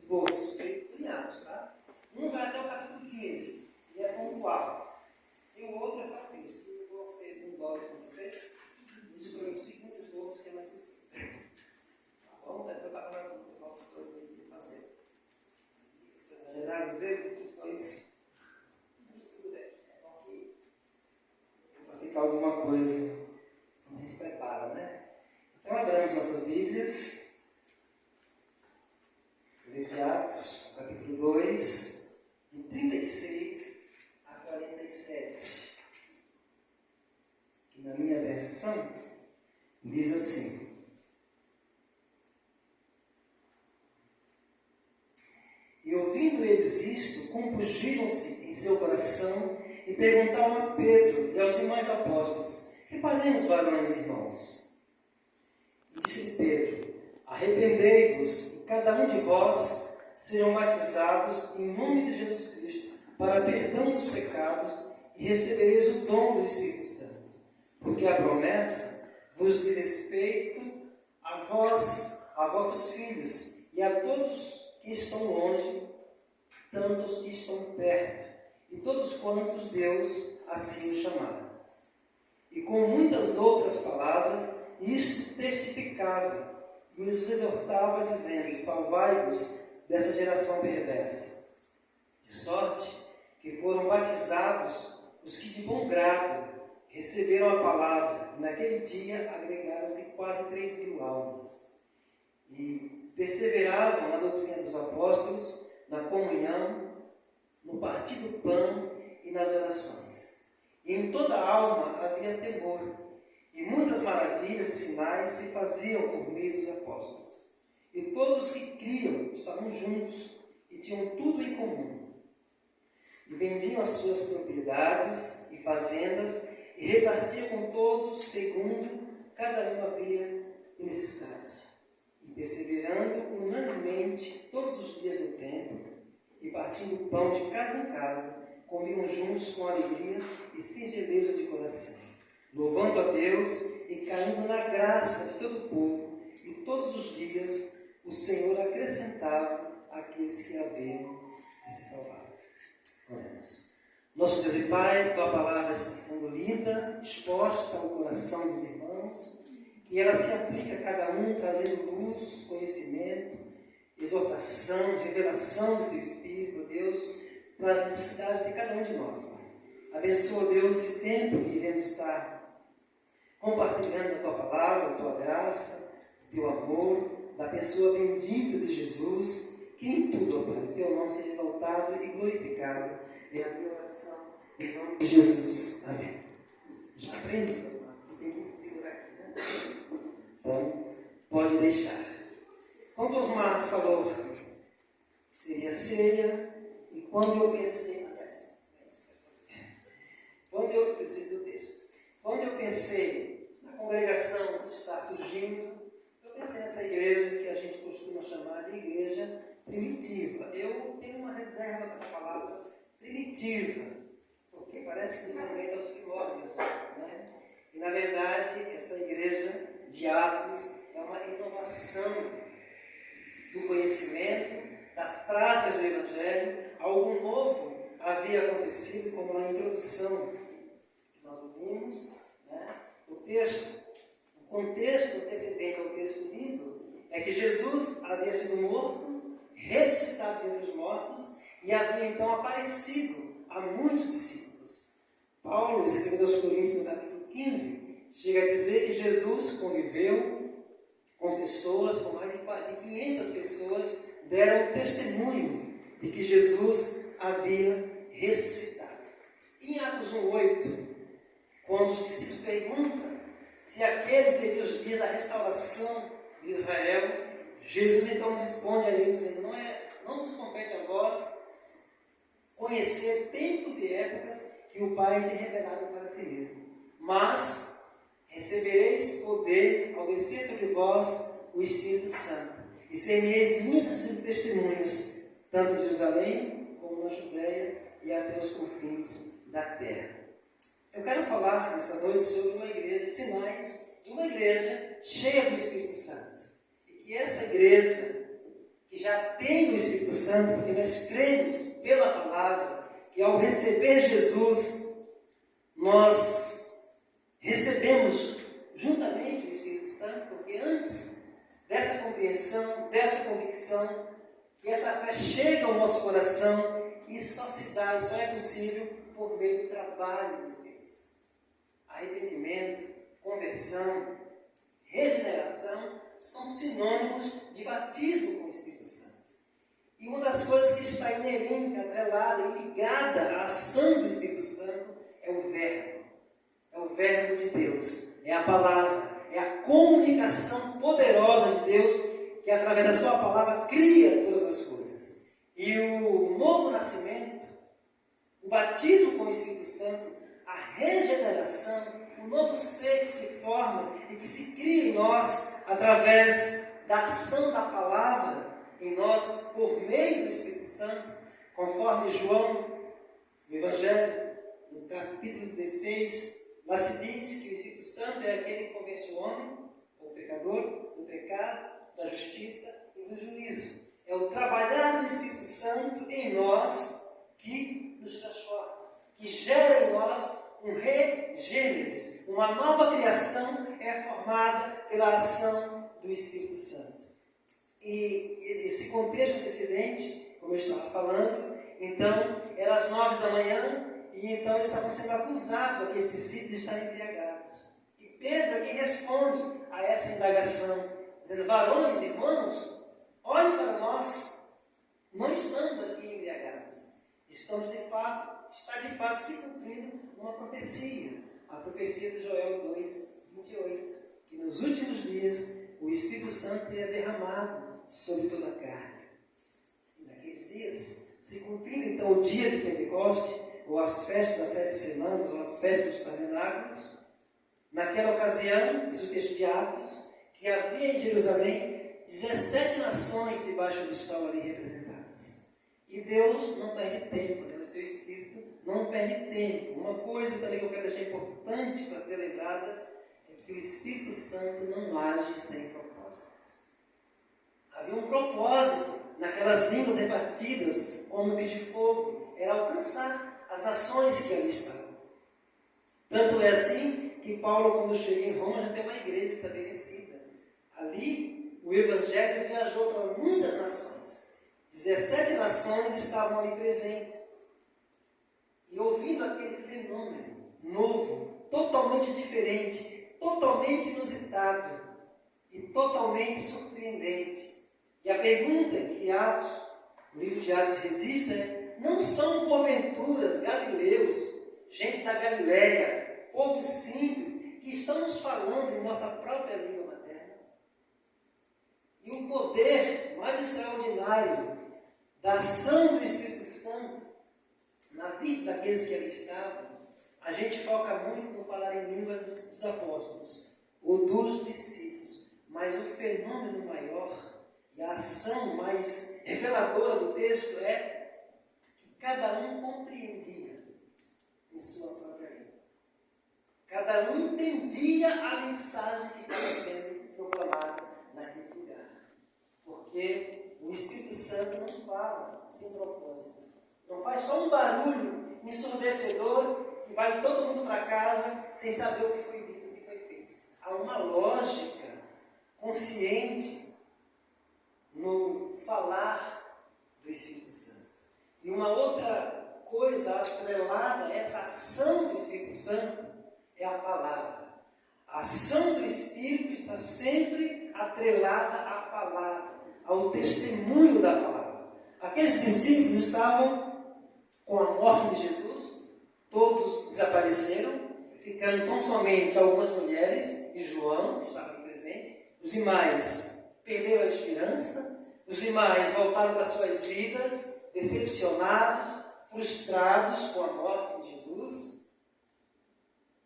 esboços cunhados, tá? Um vai até o capítulo 15 e é pontual. E o outro é só texto. Eu vou ser bondoso com vocês. Deixa para o segundo esboço que é mais sucinto. Tá bom? Depois eu estava na dúvida qual das coisas eu ia fazer. Isso foi exagerado às vezes, os dois. Mas tudo bem. É bom que vai ficar alguma coisa. A gente prepara, né? Então abramos nossas Bíblias. Livro de Atos, capítulo 2, de 36 a 47. Que na minha versão diz assim: E ouvindo eles isto, compungiram-se em seu coração e perguntaram a Pedro e aos demais apóstolos: Que faremos, varões e irmãos? E disse-lhe Pedro: Arrependei-vos, e cada um de vós sejam batizados em nome de Jesus Cristo para perdão dos pecados, e recebereis o dom do Espírito Santo. Porque a promessa vos diz respeito a vós, a vossos filhos, e a todos que estão longe, tanto os que estão perto, e todos quantos Deus assim o chamar. E com muitas outras palavras, isto testificava, e os exortava, dizendo: Salvai-vos dessa geração perversa. De sorte que foram batizados os que de bom grado receberam a palavra, e naquele dia agregaram-se quase 3.000 almas. E perseveravam na doutrina dos apóstolos, na comunhão, no partir do pão e nas orações. E em toda a alma havia temor, e muitas maravilhas e sinais se faziam por meio dos apóstolos. E todos os que criam estavam juntos e tinham tudo em comum. E vendiam as suas propriedades e fazendas e repartiam com todos segundo cada um havia necessidade. E perseverando unanimemente todos os dias no templo e partindo o pão de casa em casa, comiam juntos com alegria e singeleza de coração, louvando a Deus e caindo na graça de todo o povo, e todos os dias o Senhor acrescentava aqueles que haviam de se salvar. Oremos. Nosso Deus e Pai, Tua palavra está sendo lida, exposta ao coração dos irmãos, que ela se aplique a cada um, trazendo luz, conhecimento, exortação, revelação do Teu Espírito, Deus, para as necessidades de cada um de nós, Pai. Abençoa, Deus, esse tempo que iremos estar compartilhando a Tua palavra, a Tua graça, o Teu amor, da pessoa bendita de Jesus, que em tudo, Pai, o Teu nome seja exaltado e glorificado. É a minha oração, em nome de Jesus. Amém. Já aprendi, tem que segurar aqui, né? Então, pode deixar. Quando Osmar falou que seria ceia, e quando eu pensei, quando eu pensei na congregação que está surgindo, eu pensei nessa igreja que a gente costuma chamar de igreja primitiva. Eu tenho uma reserva com essa palavra primitiva, porque parece que nos remete aos primórdios, né? E na verdade, essa igreja de Atos é uma inovação do conhecimento, das práticas do Evangelho. Algo novo havia acontecido, como na introdução que nós ouvimos, né? O contexto antecedente ao texto lido é que Jesus havia sido morto, ressuscitado dentre os mortos e havia então aparecido a muitos discípulos. Paulo, escrevendo aos Coríntios no capítulo 15, chega a dizer que Jesus conviveu com pessoas, com mais de 500 pessoas, deram testemunho de que Jesus havia ressuscitado. Em Atos 1:8, quando os discípulos perguntam se aqueles seriam os dias da restauração de Israel, Jesus então responde a eles dizendo: não nos compete a vós conhecer tempos e épocas que o Pai tem revelado para si mesmo, mas recebereis poder ao descer sobre vós o Espírito Santo, e sereis muitas testemunhas, tanto em Jerusalém como na Judéia e até os confins da terra. Eu quero falar nessa noite sobre uma igreja, sinais de uma igreja cheia do Espírito Santo. E que essa igreja, que que já tem o Espírito Santo, porque nós cremos pela palavra, que ao receber Jesus, nós recebemos juntamente o Espírito Santo, porque antes dessa compreensão, dessa convicção, que essa fé chega ao nosso coração, isso só se dá e só é possível por meio do trabalho dos Deus. Arrependimento, conversão, regeneração são sinônimos de batismo com o Espírito Santo. E uma das coisas que está inerente, atrelada e ligada à ação do Espírito Santo é o Verbo. É o Verbo de Deus, é a palavra, é a comunicação poderosa de Deus que através da sua palavra cria todas as coisas. E o novo nascimento, o batismo com o Espírito Santo, a regeneração, o novo ser que se forma e que se cria em nós através da ação da palavra em nós por meio do Espírito Santo, conforme João, no Evangelho, no capítulo 16, lá se diz que o Espírito Santo é aquele que convence o homem, o pecador, do pecado, da justiça e do juízo. É o trabalhar do Espírito Santo em nós que nos transforma, que gera em nós um regênesis. Uma nova criação é formada pela ação do Espírito Santo. E esse contexto antecedente, como eu estava falando, então, era às 9 da manhã, e então eles estavam sendo acusados, aqueles discípulos, de estarem embriagados. E Pedro é quem responde a essa indagação, dizendo: varões, irmãos, olhem para nós, não estamos aqui embriagados. Está de fato se cumprindo uma profecia, a profecia de Joel 2:28, que nos últimos dias o Espírito Santo seria derramado sobre toda a carne. E naqueles dias, se cumprindo então o dia de Pentecoste, ou as festas das 7 semanas, ou as festas dos tabernáculos, naquela ocasião, diz o texto de Atos, que havia em Jerusalém 17 nações debaixo do sol ali representadas. E Deus não perde tempo, né? O seu Espírito não perde tempo. Uma coisa também que eu quero deixar importante para ser lembrada é que o Espírito Santo não age sem propósito. Havia um propósito naquelas línguas repartidas como que de fogo, era alcançar as nações que ali estavam. Tanto é assim que Paulo, quando chega em Roma, já tem uma igreja estabelecida. Ali, o Evangelho viajou para muitas nações. 17 nações estavam ali presentes. E ouvindo aquele fenômeno novo, totalmente diferente, totalmente inusitado e totalmente surpreendente. E a pergunta que o livro de Atos resiste é: não são porventura galileus, gente da Galileia, povo simples, que estão nos falando em nossa própria língua materna? E o poder mais extraordinário da ação do Espírito Santo na vida daqueles que ali estavam, a gente foca muito no falar em língua dos apóstolos ou dos discípulos, mas o fenômeno maior e a ação mais reveladora do texto é que cada um compreendia em sua própria língua. Cada um entendia a mensagem que estava sendo proclamada naquele lugar. Porque o Espírito Santo não fala sem propósito. Não faz só um barulho ensurdecedor e vai todo mundo para casa sem saber o que foi dito, o que foi feito. Há uma lógica consciente no falar do Espírito Santo. E uma outra coisa atrelada a essa ação do Espírito Santo é a palavra. A ação do Espírito está sempre atrelada à palavra, ao testemunho da palavra. Aqueles discípulos estavam com a morte de Jesus, todos desapareceram, ficando tão somente algumas mulheres e João, que estava aqui presente. Os demais perderam a esperança, os demais voltaram para suas vidas, decepcionados, frustrados com a morte de Jesus.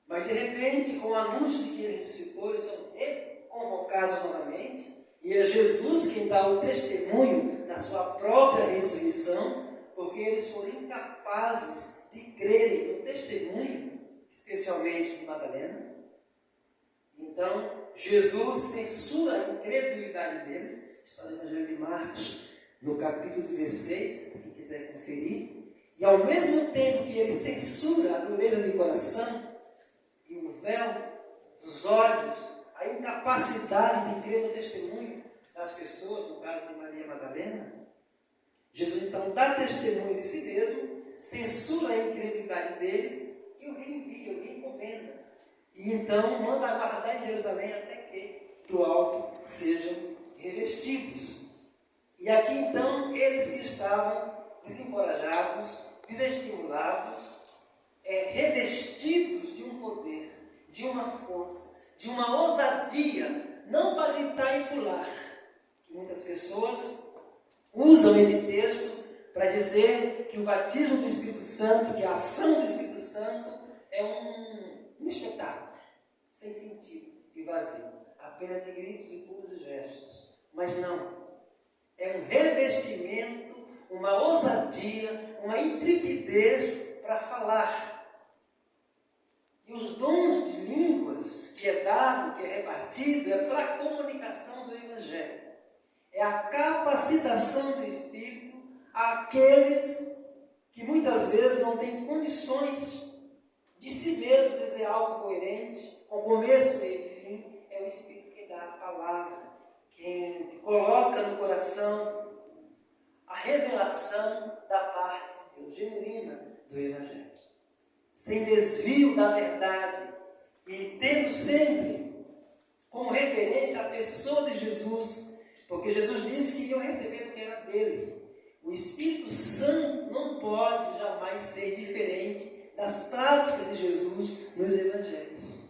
Mas de repente, com o anúncio de que ele ressuscitou, eles são reconvocados novamente, e é Jesus quem dá o testemunho da sua própria ressurreição, porque eles foram incapazes de crerem no testemunho, especialmente de Madalena. Então, Jesus censura a incredulidade deles, está no Evangelho de Marcos, no capítulo 16, quem quiser conferir. E ao mesmo tempo que ele censura a dureza de coração e o véu dos olhos, a incapacidade de crer no testemunho das pessoas, no caso de Maria Madalena, Jesus então dá testemunho de si mesmo, censura a incredulidade deles e o reenvia, o reencomenda. E então manda aguardar em Jerusalém até que do alto sejam revestidos. E aqui então eles que estavam desencorajados, desestimulados, revestidos de um poder, de uma força, de uma ousadia, não para gritar e pular. Muitas pessoas usam esse texto para dizer que o batismo do Espírito Santo, que a ação do Espírito Santo é um espetáculo, sem sentido e vazio, apenas de gritos e pulos e gestos. Mas não, é um revestimento, uma ousadia, uma intrepidez para falar. E os dons de línguas que é dado, que é repartido, é para a comunicação do Evangelho. É a capacitação do Espírito àqueles que muitas vezes não têm condições de si mesmo dizer algo coerente, com começo, meio e fim. É o Espírito que dá a palavra, quem coloca no coração a revelação da parte de Deus, genuína do Evangelho. Sem desvio da verdade e tendo sempre como referência a pessoa de Jesus, porque Jesus disse que iriam receber o que era dele. O Espírito Santo não pode jamais ser diferente das práticas de Jesus nos Evangelhos.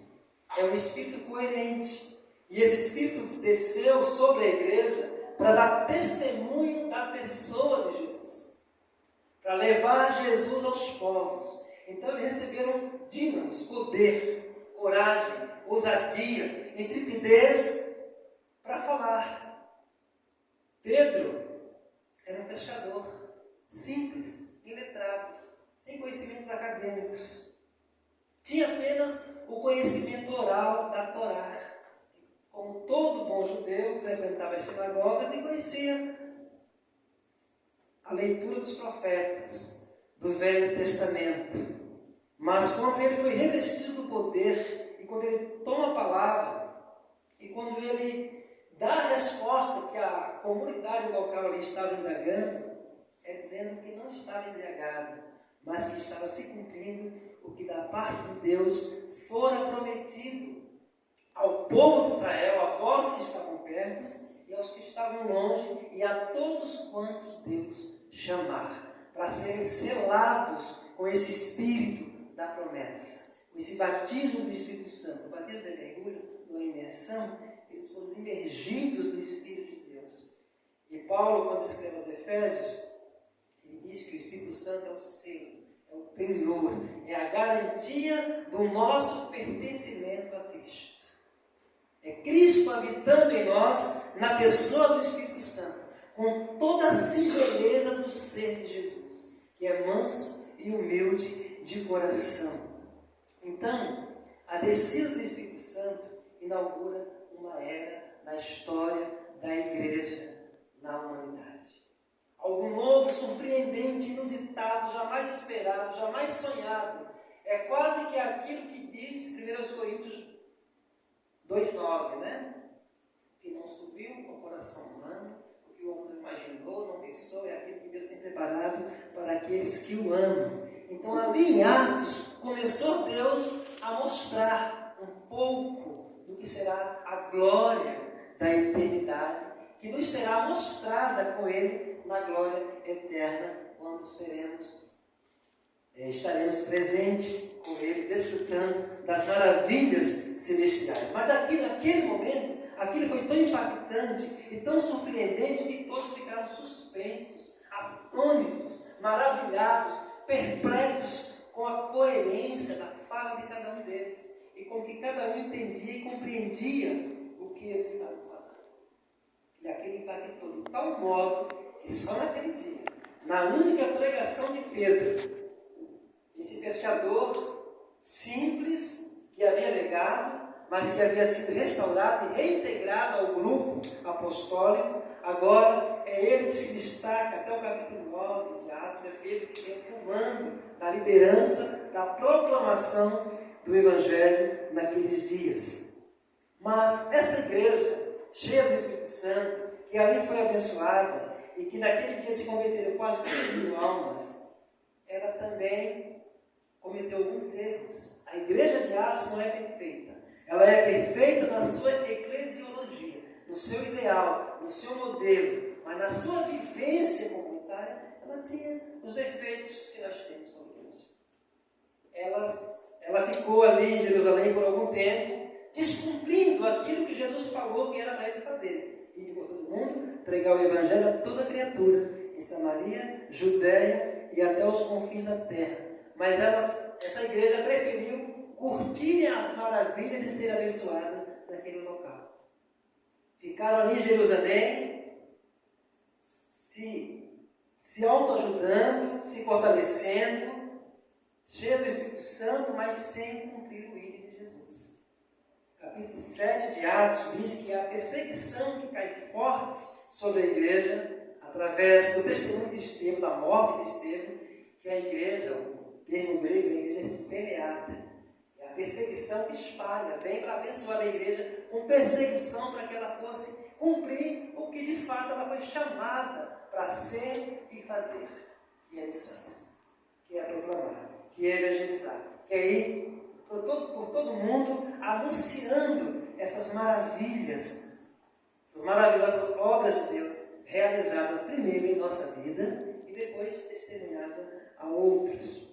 É um Espírito coerente. E esse Espírito desceu sobre a igreja para dar testemunho da pessoa de Jesus, para levar Jesus aos povos. Então eles receberam dínamos, poder, coragem, ousadia, intrepidez para falar. Pedro era um pescador simples, iletrado, sem conhecimentos acadêmicos. Tinha apenas o conhecimento oral da Torá. Como todo bom judeu, frequentava as sinagogas e conhecia a leitura dos profetas, do Velho Testamento. Mas quando ele foi revestido do poder, e quando ele toma a palavra, e quando ele dá a resposta que a comunidade local ali estava indagando, é dizendo que não estava embriagado, mas que estava se cumprindo o que da parte de Deus fora prometido ao povo de Israel, a vós que estavam perto e aos que estavam longe, e a todos quantos Deus chamar, para serem selados com esse Espírito da promessa, com esse batismo do Espírito Santo, o batismo da mergulho, da imersão. Eles foram imergidos no Espírito de Deus. E Paulo, quando escreve aos Efésios, ele diz que o Espírito Santo é o selo, é o penhor, é a garantia do nosso pertencimento a Cristo. É Cristo habitando em nós, na pessoa do Espírito Santo, com toda a singeleza do ser de Jesus, que é manso e humilde de coração. Então, a descida do Espírito Santo inaugura uma era na história da igreja, na humanidade. Algo novo, surpreendente, inusitado, jamais esperado, jamais sonhado. É quase que aquilo que diz 1 Coríntios 2,9, né? Que não subiu com o coração humano, o que o homem não imaginou, não pensou, é aquilo que Deus tem preparado para aqueles que o amam. Então, ali em Atos, começou Deus a mostrar um pouco do que será a glória da eternidade, que nos será mostrada com Ele na glória eterna, quando estaremos presentes com Ele, desfrutando das maravilhas celestiais. Mas naquele momento, aquilo foi tão impactante e tão surpreendente que todos ficaram suspensos, atônitos, maravilhados, perplexos com a coerência da fala de cada um deles e com que cada um entendia e compreendia o que eles estavam falando. E aquilo impactou de tal modo que só naquele dia, na única pregação de Pedro, esse pescador simples, que havia negado, mas que havia sido restaurado e reintegrado ao grupo apostólico, agora é ele que se destaca. Até o capítulo 9 de Atos, é Pedro que tem o comando da liderança, da proclamação do Evangelho naqueles dias. Mas essa igreja, cheia do Espírito Santo, que ali foi abençoada, e que naquele dia se converteram quase 3.000 almas, ela também cometeu alguns erros. A igreja de Atos não é perfeita. Ela é perfeita na sua eclesiologia, no seu ideal, no seu modelo, mas na sua vivência comunitária, ela tinha os defeitos que nós temos como igreja. Ela ficou ali em Jerusalém por algum tempo, descumprindo aquilo que Jesus falou que era para eles fazerem. Ir por todo mundo, pregar o Evangelho a toda criatura, em Samaria, Judéia e até os confins da terra. Mas essa igreja preferiu curtirem as maravilhas de serem abençoadas naquele local. Ficaram ali em Jerusalém, se autoajudando, se fortalecendo, cheio do Espírito Santo, mas sem cumprir o ídolo de Jesus. Capítulo 7 de Atos diz que a perseguição que cai forte sobre a igreja, através do testemunho de Estevão, da morte de Estevão, que a igreja, o termo grego, a igreja é semeada. É a perseguição que espalha, vem para abençoar a igreja com perseguição para que ela fosse cumprir o que de fato ela foi chamada para ser e fazer, que é missões, que é proclamar, que é evangelizar, que é ir por todo mundo anunciando essas maravilhas, essas maravilhosas obras de Deus realizadas primeiro em nossa vida e depois testemunhadas a outros.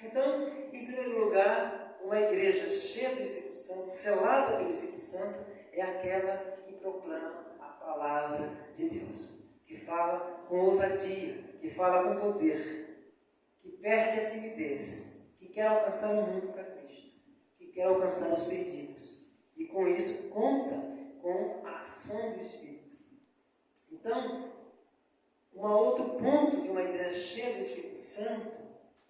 Então, em primeiro lugar, uma igreja cheia do Espírito Santo, selada pelo Espírito Santo, é aquela que proclama a palavra de Deus, que fala com ousadia, que fala com poder, que perde a timidez, que quer alcançar o mundo para Cristo, que quer alcançar os perdidos. E com isso conta com a ação do Espírito. Então, um outro ponto de uma igreja cheia do Espírito Santo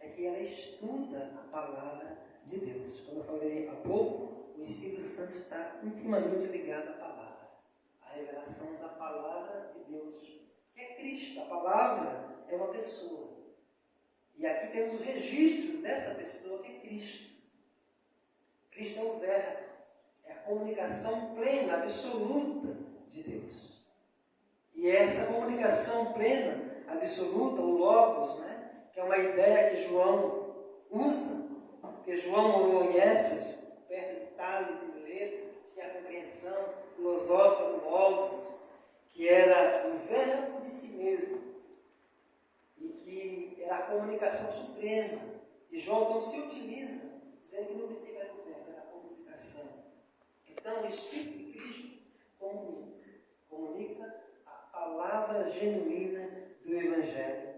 é que ela estuda a palavra de Deus. Como eu falei há pouco, o Espírito Santo está intimamente ligado à palavra, à revelação da palavra de Deus, que é Cristo. A palavra é uma pessoa. E aqui temos o registro dessa pessoa, que é Cristo. Cristo é o Verbo, é a comunicação plena, absoluta de Deus. E é essa comunicação plena, absoluta, o Logos, que é uma ideia que João usa, porque João morou em Éfeso, perto de Tales e Mileto, tinha a compreensão filosófica do Logos, que era o Verbo de si mesmo, e que era a comunicação suprema. E João então se utiliza, dizendo que no princípio era o Verbo, era a comunicação. Então o Espírito de Cristo comunica a palavra genuína do Evangelho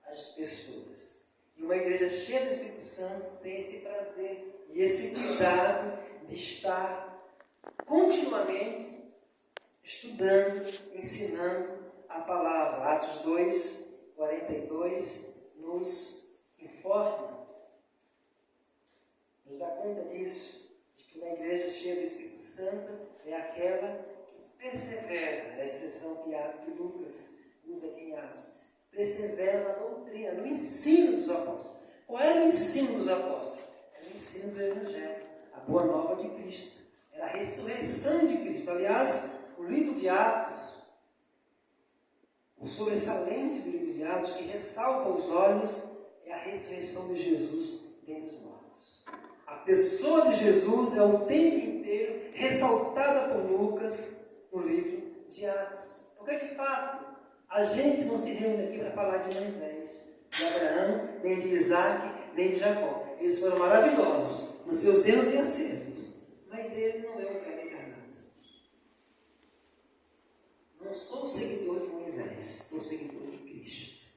às pessoas. E uma igreja cheia do Espírito Santo tem esse prazer e esse cuidado de estar continuamente estudando, ensinando a palavra. Atos 2, 42 nos informa, nos dá conta disso, de que uma igreja cheia do Espírito Santo é aquela que persevera, é a expressão que Lucas usa aqui em Atos, persevera na doutrina, no ensino dos apóstolos. Qual era o ensino dos apóstolos? Era o ensino do Evangelho, a boa nova de Cristo. Era a ressurreição de Cristo. Aliás, o livro de Atos, o sobressalente do livro de Atos, que ressalta os olhos, é a ressurreição de Jesus dentre os mortos. A pessoa de Jesus é o tempo inteiro ressaltada por Lucas no livro de Atos. Porque, de fato, a gente não se reúne aqui para falar de Moisés, de Abraão, nem de Isaac, nem de Jacó. Eles foram maravilhosos nos seus erros e acertos, mas ele não é o velho encarnado. Não sou seguidor de Moisés, sou seguidor de Cristo.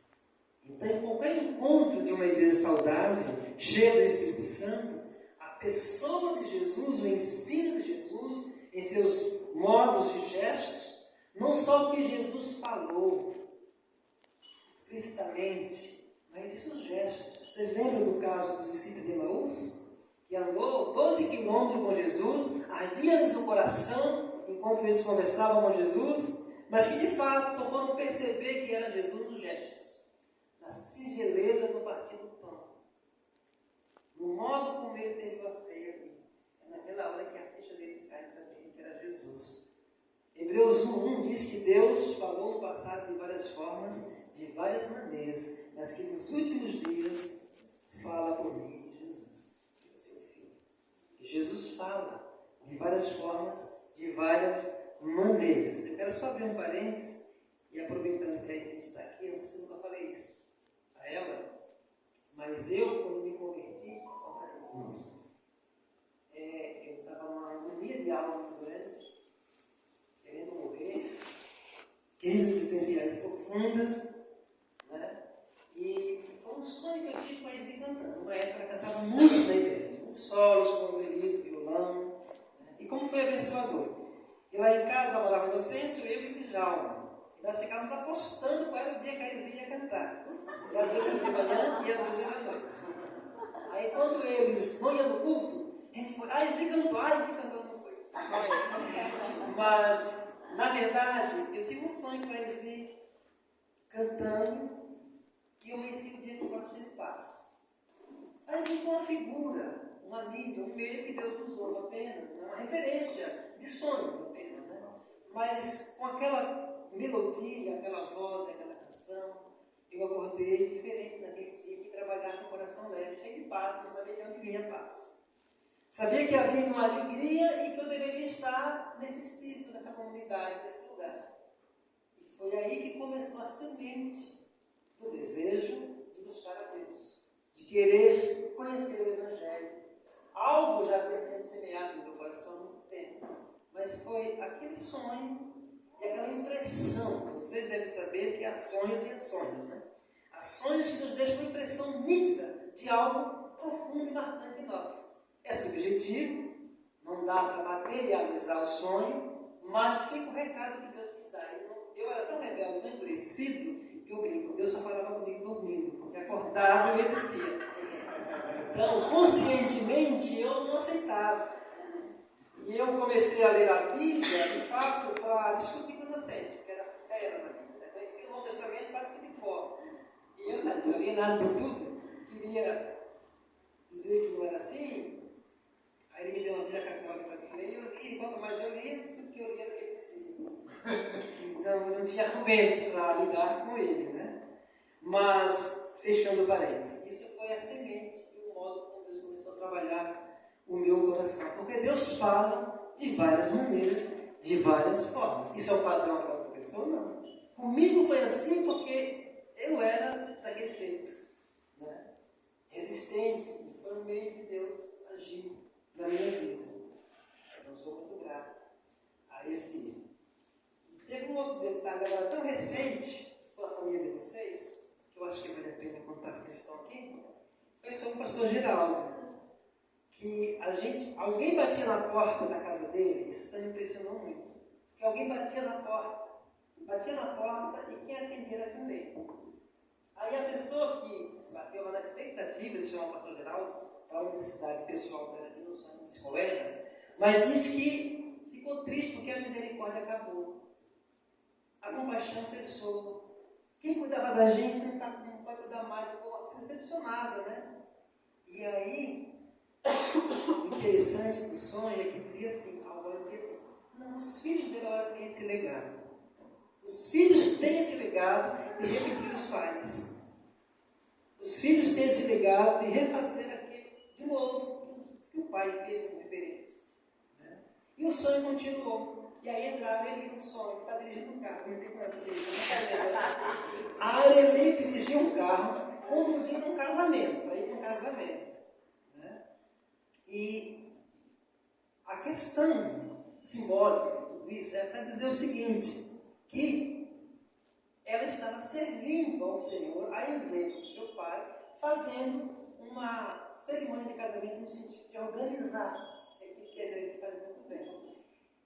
Então, em qualquer encontro de uma igreja saudável, cheia do Espírito Santo, a pessoa de Jesus, o ensino de Jesus, em seus modos e gestos, não só o que Jesus falou explicitamente, mas e seus gestos. Vocês lembram do caso dos discípulos de Emaús? Que andou 12 quilômetros com Jesus, ardia-lhes o coração enquanto eles conversavam com Jesus, mas que de fato só foram perceber que era Jesus nos gestos, na singeleza do partir do pão, no modo como ele serviu a ceia ali. É naquela hora que a ficha deles cai para ver que era Jesus. Hebreus 1:1 diz que Deus falou no passado de várias formas, de várias maneiras, mas que nos últimos dias fala por meio de Jesus, que é o seu Filho. E Jesus fala de várias formas, de várias maneiras. Eu quero só abrir um parênteses, e aproveitando que a gente está aqui, não sei se eu nunca falei isso a ela, mas eu, quando me converti, só um parênteses, eu estava numa agonia de alma muito grande, querendo morrer, crises existenciais profundas, né? E foi um sonho que eu tive com a Esli cantando. Numa época ela cantava muito na igreja, muitos solos, com violito, violão, né? E como foi abençoador. E lá em casa morava Inocêncio, eu e o Djalma. E nós ficávamos apostando qual era o dia que a Esli ia cantar. E às vezes era de manhã e às vezes era à noite. Aí quando eles não iam no culto, a gente foi, a Esli cantou, não foi. Mas, na verdade, eu tive um sonho com a Esli cantando e eu venci o dia que eu gosto de paz. A Esli foi uma figura, uma mídia, um meio que Deus usou apenas, né? Uma referência de sonho apenas, né? Mas com aquela melodia, aquela voz, aquela canção, eu acordei diferente naquele dia e trabalhar com o coração leve, cheio de paz, não sabia de onde vinha a paz. Sabia que havia uma alegria e que eu deveria estar nesse espírito, nessa comunidade, nesse lugar. E foi aí que começou a semente do desejo de buscar a Deus, de querer conhecer o Evangelho. Algo já havia sido semeado no meu coração há muito tempo, mas foi aquele sonho e aquela impressão. Vocês devem saber que há sonhos e há sonhos, né? Há sonhos que nos deixam uma impressão nítida de algo profundo e marcante em nós. É subjetivo, não dá para materializar o sonho, mas fica o recado que Deus nos dá. Eu era tão rebelde, tão endurecido, que eu brinco, Deus só falava comigo dormindo, porque acordado eu existia. Então, conscientemente, eu não aceitava. E eu comecei a ler a Bíblia, de fato, para discutir com Inocêncio, que era fera na Bíblia. Conhecia o Novo Testamento quase que de cor. E eu não tinha lido nada de tudo, queria dizer que não era assim. Aí ele me deu uma Bíblia católica para mim ler, e eu li, quanto mais eu lia, tudo que eu lia era o que ele dizia. Então eu não tinha argumentos para lidar com ele, né? Mas, fechando parênteses, isso foi a semente e o modo como Deus começou a trabalhar o meu coração. Porque Deus fala de várias maneiras, de várias formas. Isso é o padrão para outra pessoa? Não. Comigo foi assim porque eu era daquele jeito, né? Resistente, e foi no meio de Deus agir na minha vida. Eu sou muito grato a esse dia. E teve um outro detalhe agora tão recente com a família de vocês, que eu acho que vale a pena contar para eles estão aqui, foi sobre o pastor Geraldo. Que alguém batia na porta da casa dele, isso me impressionou muito. Porque alguém batia na porta e quem atendia era Cindy. Aí a pessoa que bateu lá na expectativa de chamar o pastor Geraldo para a universidade pessoal dela aqui no sonho de escola, mas disse que ficou triste porque a misericórdia acabou. A compaixão cessou. Quem cuidava da gente não vai cuidar mais, ficou assim decepcionada, né? E aí, o interessante do sonho é que dizia assim, a voz dizia assim, não, os filhos dele agora têm esse legado. Os filhos têm esse legado de repetir os pais. Os filhos têm esse legado de refazer aquilo de novo que o pai fez com referência. Né? E o sonho continuou. E aí entraram ele no sonho, que está dirigindo um carro. Comentei com essa vez. A Areli dirigiu um carro, conduzindo um casamento, para ir para um casamento. Né? E a questão simbólica de tudo isso é para dizer o seguinte, que ela estava servindo ao Senhor, a exemplo do seu pai, fazendo uma cerimônia de casamento no sentido de organizar aquilo que ele faz muito bem.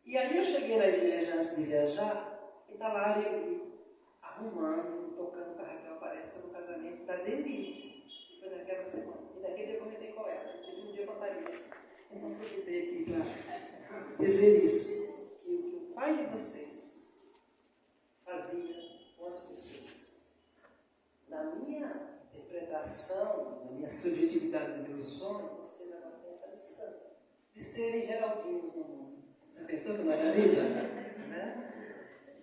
E aí eu cheguei na igreja antes de viajar, e está lá ele arrumando, tocando o carro que aparece no casamento da Denise. E foi naquela semana. E naquele dia eu comentei com ela, porque um dia eu contaria. Então eu aproveitei aqui para dizer isso, que o pai de vocês interpretação, na minha subjetividade do meu sonho, vocês agora têm essa missão de serem Geraldinos no mundo. Já pensou que maravilha? Né?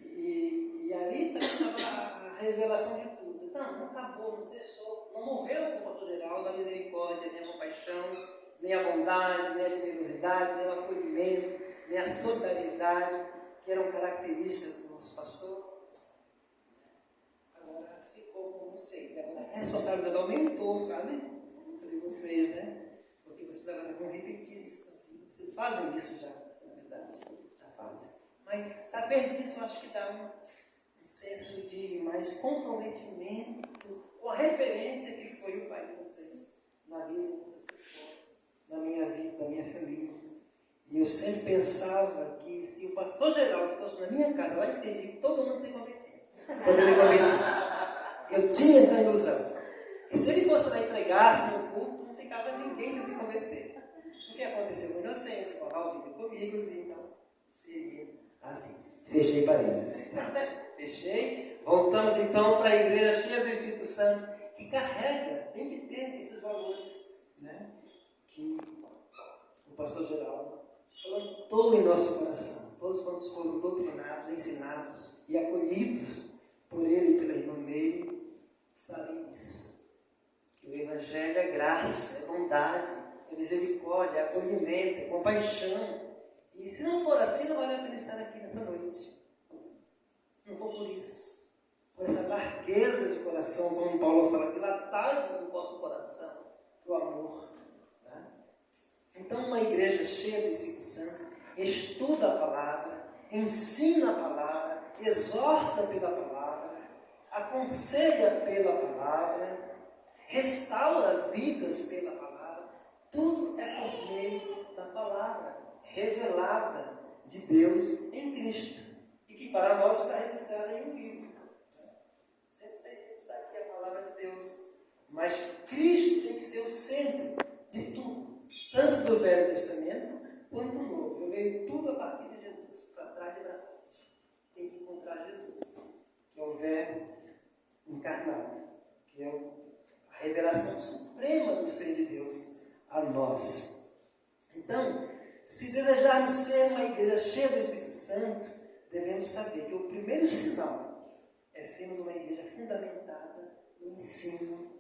E ali também estava a revelação de tudo. Não acabou, não cessou, não morreu o pastor Geraldo, a misericórdia, nem a compaixão, nem a bondade, nem a generosidade, nem o acolhimento, nem a solidariedade, que eram características do nosso pastor. Agora ficou com vocês. Agora a responsabilidade aumentou, sabe? Sobre vocês, né? Porque vocês agora vão repetir isso também. Vocês fazem isso já, na verdade, já fazem. Mas saber disso eu acho que dá um senso de mais comprometimento com a referência que foi o pai de vocês na vida das pessoas, na minha vida, da minha família. E eu sempre pensava que se o pastor Geraldo fosse na minha casa, lá em Sergipe, todo mundo se convertia. Quando ele convertia. Eu tinha essa ilusão. E se ele fosse lá e pregasse no culto, não ficava ninguém sem se converter. O que aconteceu com inocência, com o Raul vive comigo, então seria assim. Fechei parênteses. Fechei. Voltamos então para a igreja cheia do Espírito Santo, que carrega, tem que ter esses valores, né? Que o pastor Geraldo plantou em nosso coração. Todos quantos foram doutrinados, ensinados e acolhidos por ele e pela irmã Meire, sabem disso. Que o Evangelho é graça, é bondade, é misericórdia, é acolhimento, é compaixão. E se não for assim, não vale a pena estar aqui nessa noite. Se não for por isso, por essa largueza de coração, como Paulo fala, dilatai-vos o vosso coração para o amor. Então, uma igreja cheia do Espírito Santo estuda a palavra, ensina a palavra, exorta pela palavra, aconselha pela palavra, restaura vidas pela palavra. Tudo é por meio da palavra revelada de Deus em Cristo e que para nós está registrada em um livro. Está aqui a palavra de Deus, mas Cristo tem que ser o centro de tudo. Tanto do Velho Testamento quanto do Novo. Eu leio tudo a partir de Jesus, para trás e para frente. Tem que encontrar Jesus, que é o Verbo encarnado, que é a revelação suprema do ser de Deus a nós. Então, se desejarmos ser uma igreja cheia do Espírito Santo, devemos saber que o primeiro sinal é sermos uma igreja fundamentada no ensino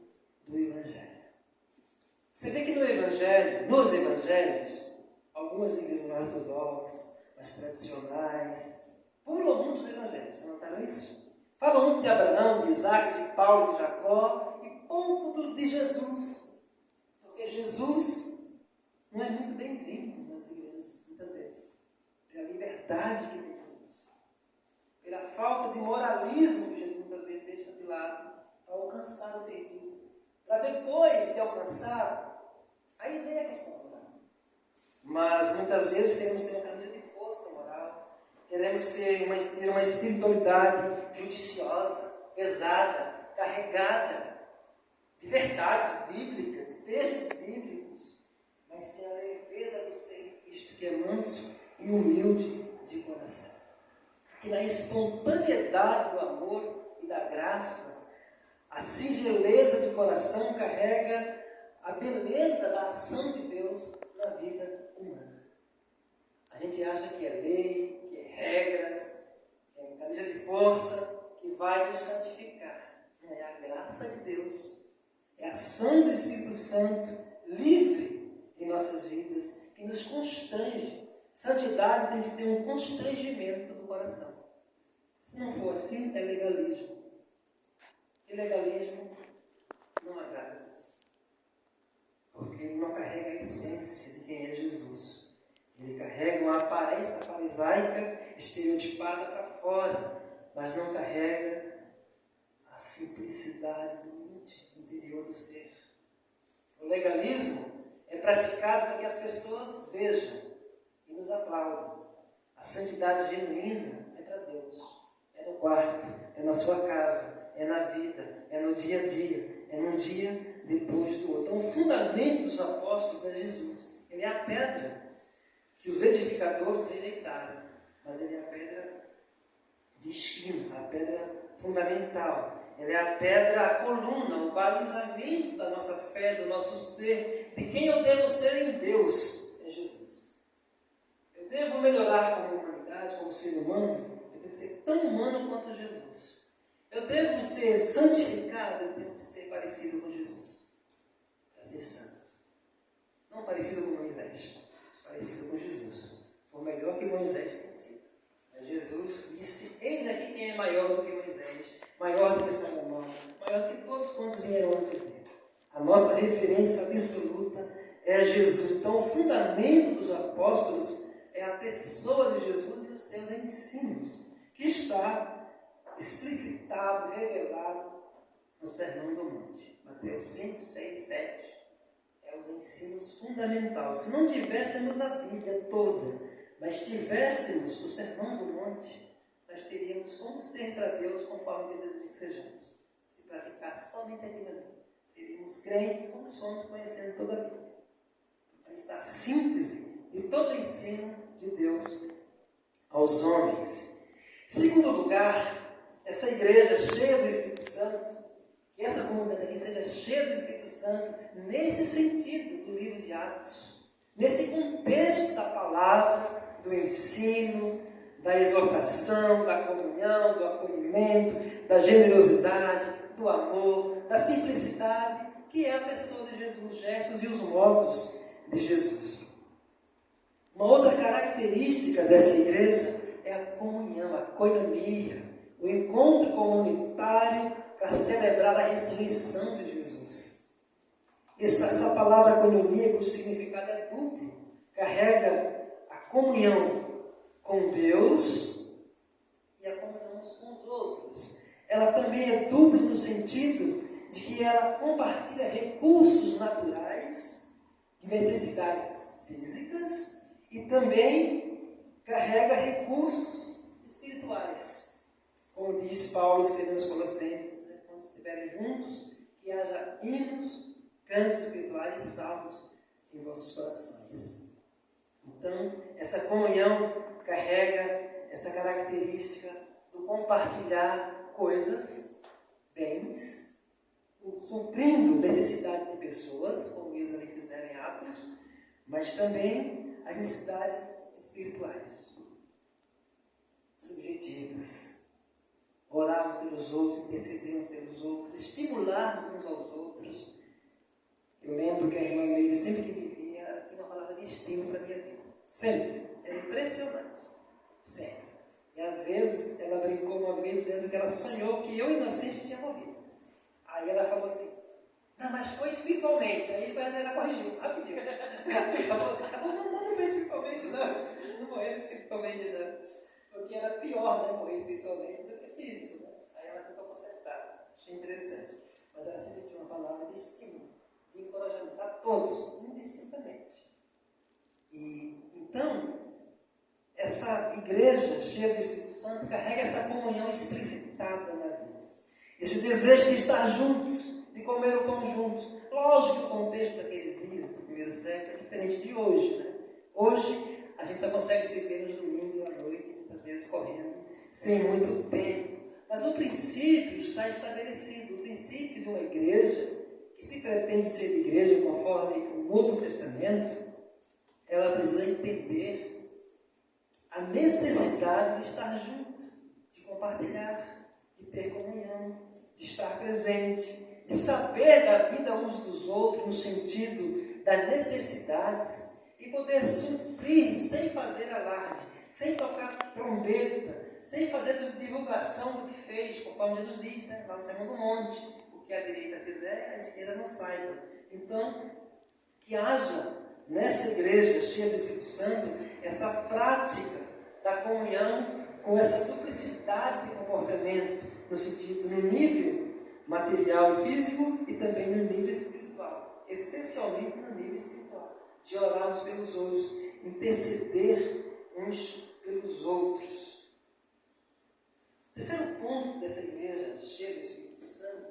do Evangelho. Você vê que no Evangelho, nos Evangelhos, algumas igrejas mais ortodoxas, mais tradicionais, pulam muito os Evangelhos, não notaram isso? Falam muito de Abraão, de Isaac, de Paulo, de Jacó, e pouco de Jesus. Porque Jesus não é muito bem-vindo nas igrejas, muitas vezes. Pela liberdade que tem Jesus. Pela falta de moralismo que Jesus muitas vezes deixa de lado para alcançar o perdido. Para depois de alcançar, aí vem a questão moral. Mas muitas vezes queremos ter uma camisa de força moral, queremos ter uma espiritualidade judiciosa, pesada, carregada de verdades bíblicas, de textos bíblicos, mas sem a leveza do ser de Cristo, que é manso e humilde de coração. Que na espontaneidade do amor e da graça, a singeleza de coração carrega a beleza da ação de Deus na vida humana. A gente acha que é lei, que é regras, que é camisa de força, que vai nos santificar. Não, é a graça de Deus, é a ação do Espírito Santo livre em nossas vidas, que nos constrange. Santidade tem que ser um constrangimento do coração. Se não for assim, é legalismo. E legalismo não agrada a Deus, porque ele não carrega a essência de quem é Jesus. Ele carrega uma aparência farisaica estereotipada para fora, mas não carrega a simplicidade do interior do ser. O legalismo é praticado para que as pessoas vejam e nos aplaudam. A santidade genuína é para Deus, é no quarto, é na sua casa, é na vida, é no dia a dia, é num dia depois do outro. Então, o fundamento dos apóstolos é Jesus. Ele é a pedra que os edificadores rejeitaram, mas ele é a pedra de esquina, a pedra fundamental. Ela é a pedra, a coluna, o balizamento da nossa fé, do nosso ser, de quem eu devo ser em Deus, é Jesus. Eu devo melhorar como humanidade, como ser humano, eu devo ser tão humano quanto Jesus. Eu devo ser santificado, eu devo ser parecido com Jesus, para ser santo. Não parecido com Moisés, mas parecido com Jesus. Por melhor que Moisés tenha sido. Mas Jesus disse, eis aqui quem é maior do que Moisés, maior do que Salomão, maior do que todos quantos vieram antes dele. A nossa referência absoluta é Jesus. Então, o fundamento dos apóstolos é a pessoa de Jesus e os seus ensinos, que está explicitado, revelado no Sermão do Monte. Mateus 5, 6, 7. É os ensinos fundamentais. Se não tivéssemos a Bíblia toda, mas tivéssemos o Sermão do Monte, nós teríamos como ser para Deus conforme Deus deseja que sejamos. Se praticasse somente aquilo ali, seríamos crentes como somos, conhecendo toda a Bíblia. Aí está a síntese de todo o ensino de Deus aos homens. Em segundo lugar, essa igreja cheia do Espírito Santo, que essa comunidade aqui seja cheia do Espírito Santo, nesse sentido do livro de Atos, nesse contexto da palavra, do ensino, da exortação, da comunhão, do acolhimento, da generosidade, do amor, da simplicidade, que é a pessoa de Jesus, os gestos e os modos de Jesus. Uma outra característica dessa igreja é a comunhão, a koinonia, o encontro comunitário para celebrar a ressurreição de Jesus. Essa palavra koinonia, cujo significado é duplo, carrega a comunhão com Deus e a comunhão com os outros. Ela também é dupla no sentido de que ela compartilha recursos naturais, de necessidades físicas, e também carrega recursos espirituais. Como diz Paulo escrevendo aos Colossenses, né? Quando estiverem juntos, que haja hinos, cantos espirituais e salmos em vossos corações. Então, essa comunhão carrega essa característica do compartilhar coisas, bens, suprindo necessidade de pessoas, como eles ali fizeram em Atos, mas também as necessidades espirituais, subjetivas. Orarmos pelos outros, intercedermos pelos outros, estimularmos uns aos outros. Eu lembro que a irmã Meire, sempre que me via, tinha uma palavra de estímulo para a minha vida. Sempre. Era impressionante. Sempre. E às vezes, ela brincou uma vez dizendo que ela sonhou que eu, inocente, tinha morrido. Aí ela falou assim, não, mas foi espiritualmente. Aí ela corrigiu, rapidinho. Ela falou, não foi espiritualmente, não. Não morreu espiritualmente, não. Porque era pior, né, morrer espiritualmente do que físico. Né? Aí ela tentou consertar. Achei interessante. Mas ela sempre tinha uma palavra de estímulo, de encorajamento a todos, indistintamente. E então, essa igreja cheia do Espírito Santo carrega essa comunhão explicitada na vida. Esse desejo de estar juntos, de comer o pão juntos. Lógico que o contexto daqueles dias, do primeiro século, é diferente de hoje, né? Hoje, a gente só consegue se ver nos domingos à noite, muitas vezes correndo, sem muito tempo. Mas o princípio está estabelecido. O princípio de uma igreja, que se pretende ser igreja conforme o Novo Testamento, ela precisa entender a necessidade de estar junto, de compartilhar, de ter comunhão, de estar presente, de saber da vida uns dos outros no sentido das necessidades e poder suprir sem fazer alarde, sem tocar trombeta, sem fazer divulgação do que fez, conforme Jesus diz, né? Lá no Sermão do Monte, o que a direita fizer, a esquerda não saiba. Então, que haja nessa igreja cheia do Espírito Santo essa prática da comunhão com essa duplicidade de comportamento, no sentido, no nível material e físico e também no nível espiritual, essencialmente no nível espiritual, de orar uns pelos outros, interceder uns pelos outros. O terceiro ponto dessa igreja cheia do Espírito Santo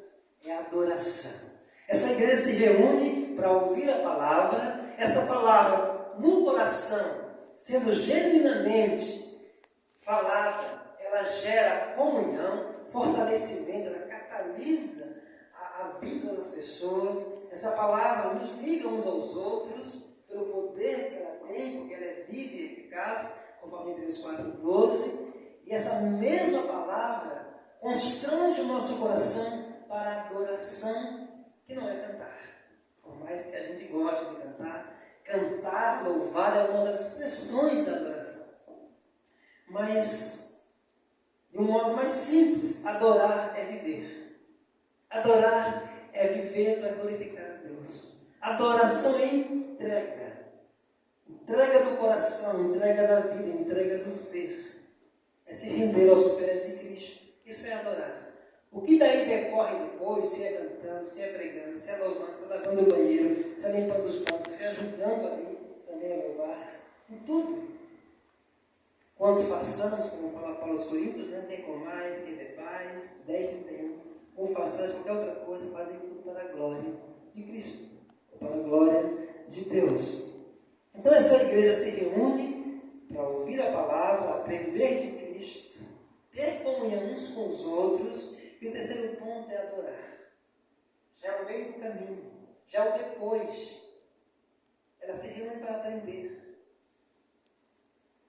é a adoração. Essa igreja se reúne para ouvir a palavra, essa palavra no coração, sendo genuinamente falada, ela gera comunhão, fortalecimento, ela focaliza a vida das pessoas. Essa palavra nos liga uns aos outros, pelo poder que ela tem, porque ela é viva e eficaz, conforme Hebreus 4:12. E essa mesma palavra constrange o nosso coração para a adoração, que não é cantar. Por mais que a gente goste de cantar, louvar é uma das expressões da adoração. Mas, de um modo mais simples, adorar é viver. Adorar é viver para glorificar a Deus. Adoração é entrega. Entrega do coração, entrega da vida, entrega do ser. É se render aos pés de Cristo. Isso é adorar. O que daí decorre depois, se é cantando, se é pregando, se é louvando, se é lavando o banheiro, se é limpando os pratos, se é ajudando ali também a louvar, em tudo. Quanto façamos, como fala Paulo aos Coríntios, né? Quem comais, quem bebais, 10:31, ou façais qualquer outra coisa, fazem tudo para a glória de Cristo, ou para a glória de Deus. Então essa igreja se reúne para ouvir a palavra, aprender de Cristo, ter comunhão uns com os outros, e o terceiro ponto é adorar. Já é o meio do caminho, já é o depois. Ela se reúne para aprender.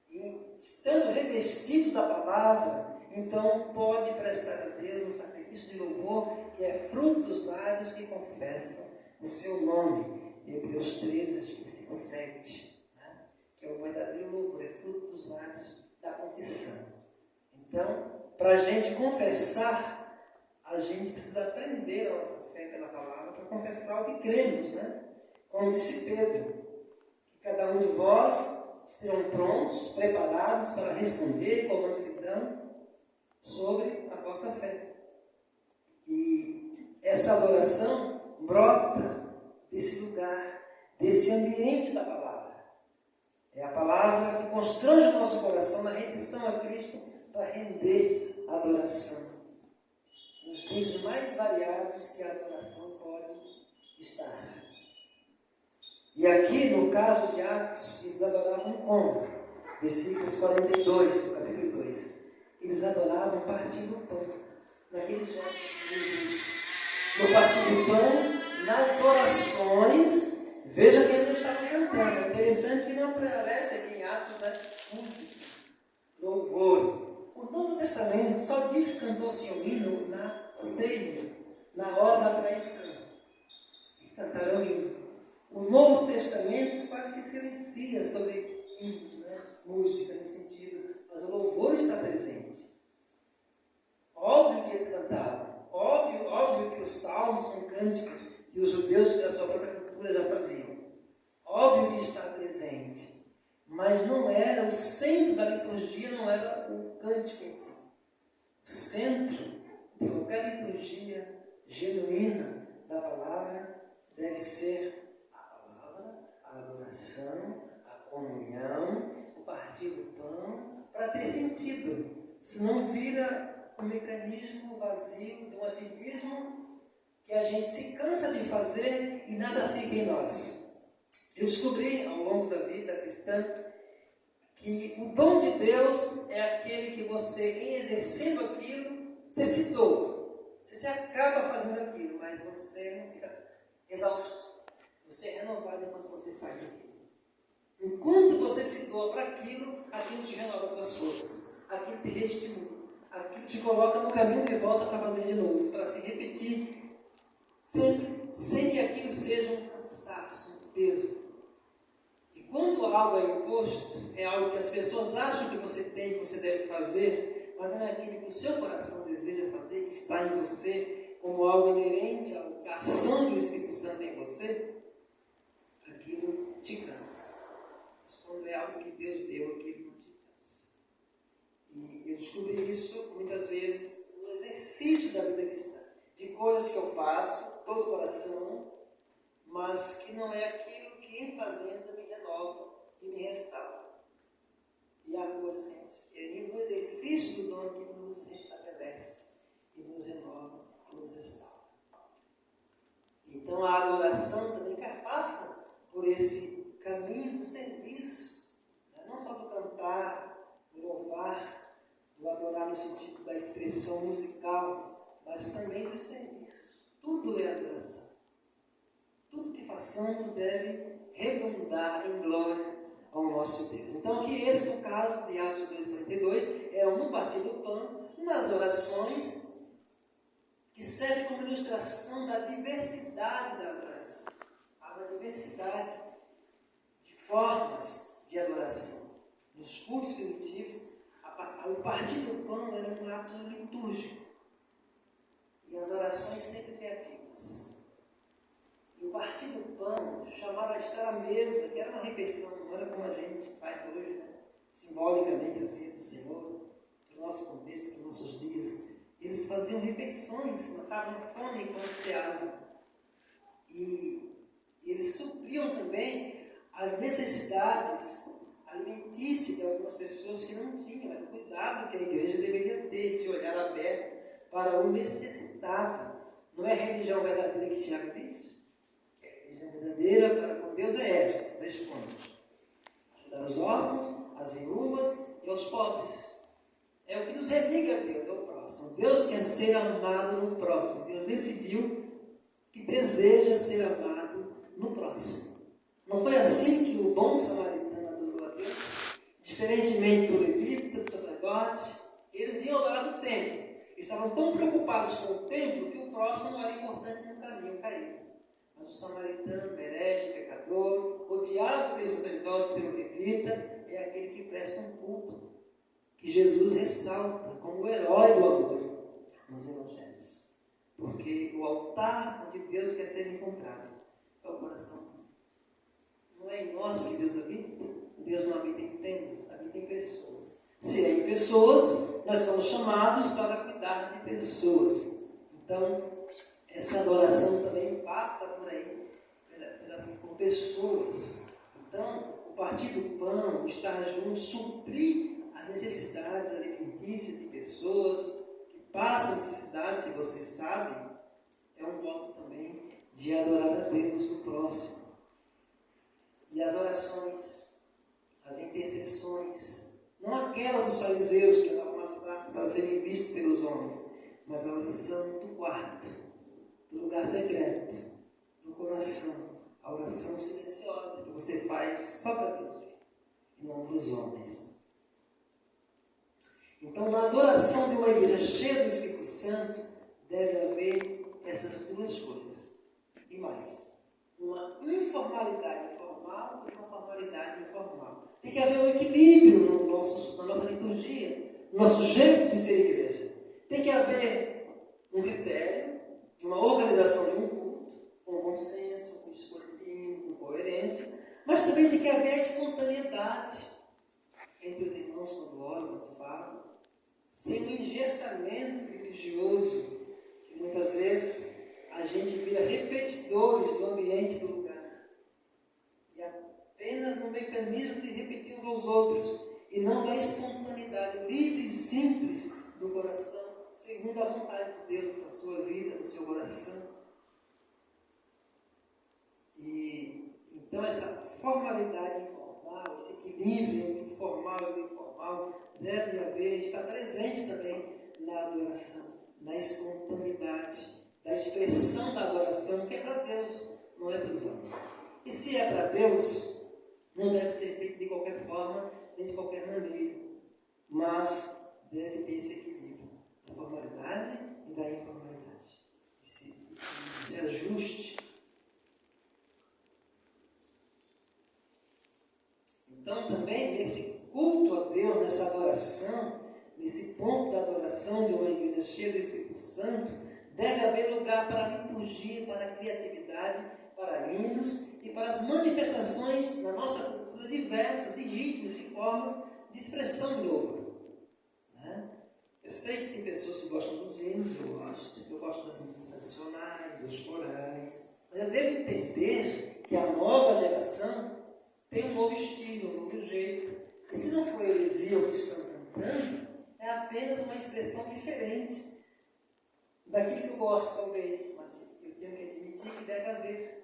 E estando revestido da palavra, então pode prestar a Deus um sacrifício de louvor, que é fruto dos lábios que confessam o seu nome. Hebreus 13, acho que versículo 7. Que é o verdadeiro louvor, é fruto dos lábios da confissão. Então, para a gente confessar, a gente precisa aprender a nossa fé pela palavra, para confessar o que cremos, né? Como disse Pedro, que cada um de vós estejam prontos, preparados para responder com mansidão sobre a vossa fé. E essa adoração brota desse lugar, desse ambiente da palavra. É a palavra que constrange o nosso coração na rendição a Cristo para render a adoração. Nos níveis mais variados que a adoração pode estar. E aqui, no caso de Atos, eles adoravam como? Versículos 42 do capítulo 2. Eles adoravam partindo o pão. Naqueles gestos de Jesus. No partir do pão, nas orações. Veja que eles não estavam cantando. É interessante que não aparece aqui em Atos, né? Música, louvor. O Novo Testamento só diz que cantou-se um hino na ceia, na hora da traição. E cantaram o hino. O Novo Testamento quase que silencia sobre hinos, né? Música no sentido, mas o louvor está presente. Óbvio que eles cantavam. Óbvio que os salmos são cânticos que os judeus, pela sua própria cultura, já faziam. Óbvio que está presente. Mas não era, o centro da liturgia não era o cântico em si. O centro de qualquer liturgia genuína da palavra deve ser a palavra, a adoração, a comunhão, o partir do pão, para ter sentido. Senão vira um mecanismo vazio de um ativismo que a gente se cansa de fazer e nada fica em nós. Eu descobri ao longo da vida cristã que o dom de Deus é aquele que você, em exercendo aquilo, você se doa. Você acaba fazendo aquilo, mas você não fica exausto. Você é renovado enquanto você faz aquilo. Enquanto você se doa para aquilo, aquilo te renova as suas forças. Aquilo te reestimula. Aquilo te coloca no caminho de volta para fazer de novo, para se repetir sempre, sem que aquilo seja um cansaço, um peso. Quando algo é imposto, é algo que as pessoas acham que você tem, que você deve fazer, mas não é aquilo que o seu coração deseja fazer, que está em você, como algo inerente à ação do Espírito Santo em você, aquilo te cansa. Mas quando é algo que Deus deu, aquilo não te cansa. E eu descobri isso muitas vezes no exercício da vida cristã, de coisas que eu faço, todo o coração, mas que não é aquilo que em fazendo e me restaura. E a coisa é no exercício do dom que nos restabelece, e nos renova, e nos restaura. Então a adoração também passa por esse caminho do serviço, né? Não só do cantar, do louvar, do adorar no sentido da expressão musical, mas mas também dos serviços. Tudo é adoração. Tudo que façamos deve redundar em glória ao nosso Deus. Então aqui eles, no caso de Atos 2,42, eram no partir do pão, nas orações, que serve como ilustração da diversidade da adoração. Há uma diversidade de formas de adoração. Nos cultos primitivos, o partir do pão era um ato litúrgico. E as orações sempre criativas. E o partir do pão chamava a estar à mesa, que era uma refeição, não era como a gente faz hoje, né? Simbolicamente a ceia do Senhor, para o nosso contexto, para os nossos dias. Eles faziam refeições, matavam fome enquanto ceavam. E eles supriam também as necessidades alimentícias de algumas pessoas que não tinham. Era o cuidado que a igreja deveria ter, esse olhar aberto para o necessitado. Não é a religião verdadeira que Tiago diz? A religião verdadeira para com Deus é esta, dois pontos: ajudar os órfãos, as viúvas e aos pobres. É o que nos religa a Deus, é o próximo. Deus quer ser amado no próximo. Deus decidiu que deseja ser amado no próximo. Não foi assim que o bom samaritano adorou a Deus? Diferentemente do levita, do sacerdote, eles iam adorar no templo. Eles estavam tão preocupados com o templo que o próximo não era importante no caminho caído. Mas o samaritano, herege, pecador, odiado pelo sacerdote, pelo levita, é aquele que presta um culto, que Jesus ressalta como o herói do amor nos evangelhos. Porque o altar onde Deus quer ser encontrado é o coração. Não é em nós que Deus habita. Deus não habita em templos, habita em pessoas. Se é em pessoas, nós somos chamados para cuidar de pessoas. Então, essa adoração também passa por aí, por pessoas. Então, o partir do pão, o estar junto, suprir as necessidades alimentícias de pessoas que passam necessidades, se você sabe, é um modo também de adorar a Deus no próximo. E as orações, as intercessões, não aquelas dos fariseus que davam as praças para serem vistos pelos homens, mas a oração do quarto, do lugar secreto, do coração, a oração silenciosa que você faz só para Deus e não para os homens. Então, na adoração de uma igreja cheia do Espírito Santo, deve haver essas duas coisas. E mais, uma informalidade formal e uma formalidade informal. Tem que haver um equilíbrio na nossa liturgia, no nosso jeito de ser igreja. Tem que haver um critério de uma organização de um culto, com bom senso, com escrutínio, com coerência, mas também tem que haver a espontaneidade entre os irmãos quando oram, quando falam, sem um engessamento religioso, que muitas vezes a gente vira repetidores do ambiente do lugar. E apenas no mecanismo de repetir uns aos outros, e não da espontaneidade livre e simples do coração, segundo a vontade de Deus na sua vida, no seu coração. E então essa formalidade informal, esse equilíbrio entre o formal e o informal, deve haver, está presente também na adoração, na espontaneidade, da expressão da adoração, que é para Deus, não é para os homens. E se é para Deus, não deve ser feito de qualquer forma, nem de qualquer maneira, mas deve ter esse equilíbrio da formalidade e da informalidade, esse ajuste. Então também nesse culto a Deus, nessa adoração, nesse ponto da adoração de uma igreja cheia do Espírito Santo, deve haver lugar para a liturgia, para a criatividade, para hinos e para as manifestações na nossa cultura diversas, de ritmos, de formas de expressão de louvor. Né? Eu sei que tem pessoas que gostam dos hinos, eu gosto das hinos tradicionais, dos corais, mas eu devo entender que a nova geração tem um novo estilo, um novo jeito. E se não for heresia o que estão cantando, é apenas uma expressão diferente daquilo que eu gosto, talvez, mas eu tenho que admitir que deve haver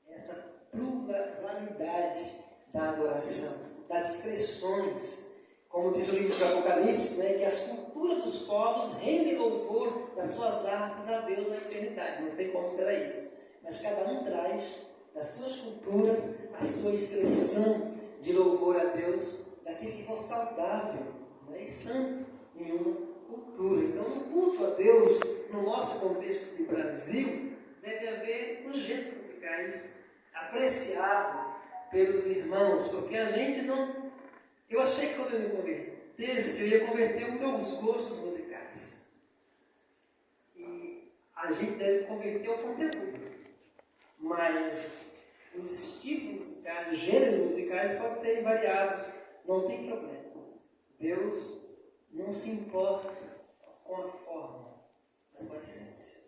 essa pluralidade da adoração, das expressões, como diz o livro do Apocalipse, né, que as culturas cultura dos povos rende louvor das suas artes a Deus na eternidade. Não sei como será isso, mas cada um traz das suas culturas a sua expressão de louvor a Deus, daquele que for saudável, né, e santo em uma cultura. Então, no culto a Deus, no nosso contexto de Brasil, deve haver os gêneros musicais apreciados pelos irmãos, porque a gente não... Eu achei que quando eu me convertesse, eu ia converter os meus gostos musicais. E a gente deve converter o conteúdo. Mas os tipos musicais, os gêneros musicais podem ser variados, não tem problema. Deus não se importa com a forma, mas com a essência.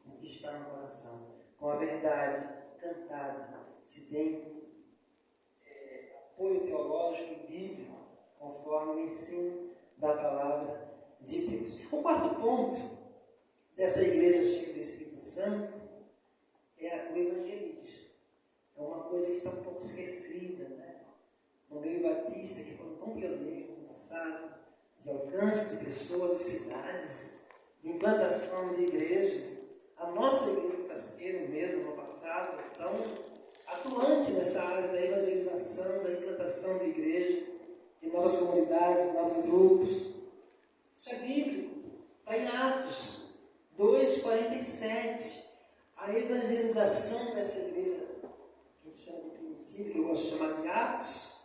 O que está no coração, com a verdade cantada. Se tem apoio teológico e bíblico, conforme o ensino da palavra de Deus. O quarto ponto dessa igreja cheia do Espírito Santo é o evangelismo. É uma coisa que está um pouco esquecida, né? No meio batista, que foram tão pioneiros no passado, de alcance de pessoas e cidades, de implantação de igrejas. A nossa igreja Casqueiro mesmo, no passado, tão atuante nessa área da evangelização, da implantação de igreja, de novas comunidades, de novos grupos. Isso é bíblico. Está em Atos 2:47. A evangelização dessa igreja, que a gente chama de primitiva, que eu gosto de chamar de Atos,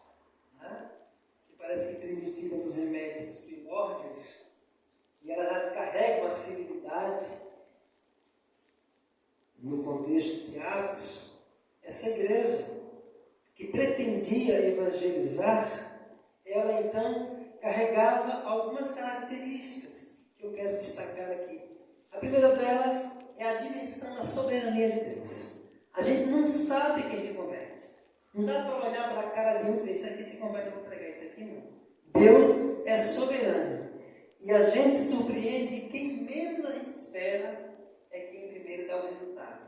né? Que parece que primitiva nos remete aos primórdios, e ela já carrega uma civilidade no contexto de Atos. Essa igreja que pretendia evangelizar, ela então carregava algumas características que eu quero destacar aqui. A primeira delas é a dimensão da soberania de Deus. A gente não sabe quem se converte. Não dá para olhar para a cara de um e dizer, isso aqui se converte, eu vou pregar isso aqui, não. Deus é soberano. E a gente se surpreende que quem menos a gente espera é quem primeiro dá o resultado.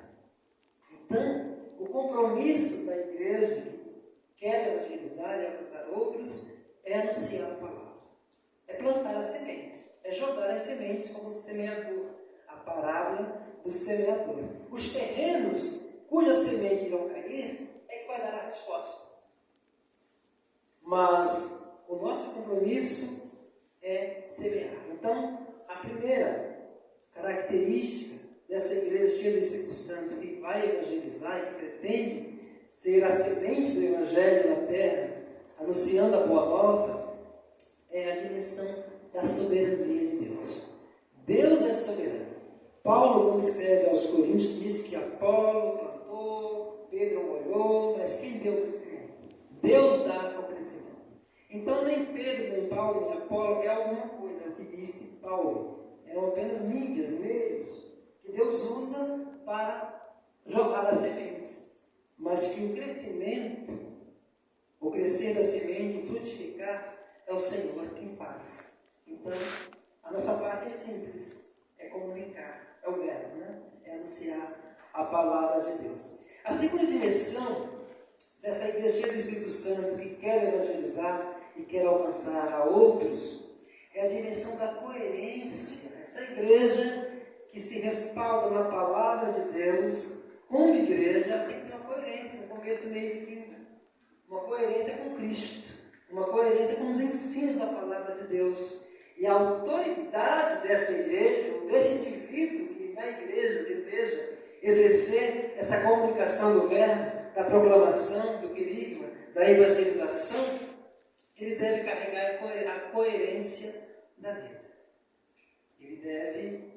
Então, o compromisso da igreja que quer evangelizar e alcançar outros é anunciar a palavra. É plantar a semente. É jogar as sementes como o semeador. A parábola do semeador. Os terrenos cujas sementes irão cair é que vai dar a resposta. Mas o nosso compromisso é semear. Então, a primeira característica dessa igreja cheia do Espírito Santo que vai evangelizar e que pretende ser a semente do Evangelho na terra, anunciando a boa nova, é a dimensão da soberania de Deus. Deus é soberano. Paulo, quando escreve aos Coríntios, diz que Apolo plantou, Pedro molhou, mas quem deu o crescimento? Deus dá o crescimento. Então, nem Pedro, nem Paulo, nem Apolo é alguma coisa, é o que disse Paulo. Eram apenas mídias, meios, que Deus usa para jogar as sementes. Mas que o crescimento, o crescer da semente, o frutificar, é o Senhor quem faz. Então, a nossa parte é simples, é comunicar. É o verbo, né? É anunciar a palavra de Deus. A segunda dimensão dessa igreja cheia do Espírito Santo que quer evangelizar e quer alcançar a outros é a dimensão da coerência. Essa igreja que se respalda na palavra de Deus, como igreja, tem que ter uma coerência, começo, meio e fim. Uma coerência com Cristo, uma coerência com os ensinos da palavra de Deus. E a autoridade dessa igreja, ou desse indivíduo que na igreja deseja exercer essa comunicação do verbo, da proclamação, do querigma, da evangelização, ele deve carregar a coerência da vida. Ele deve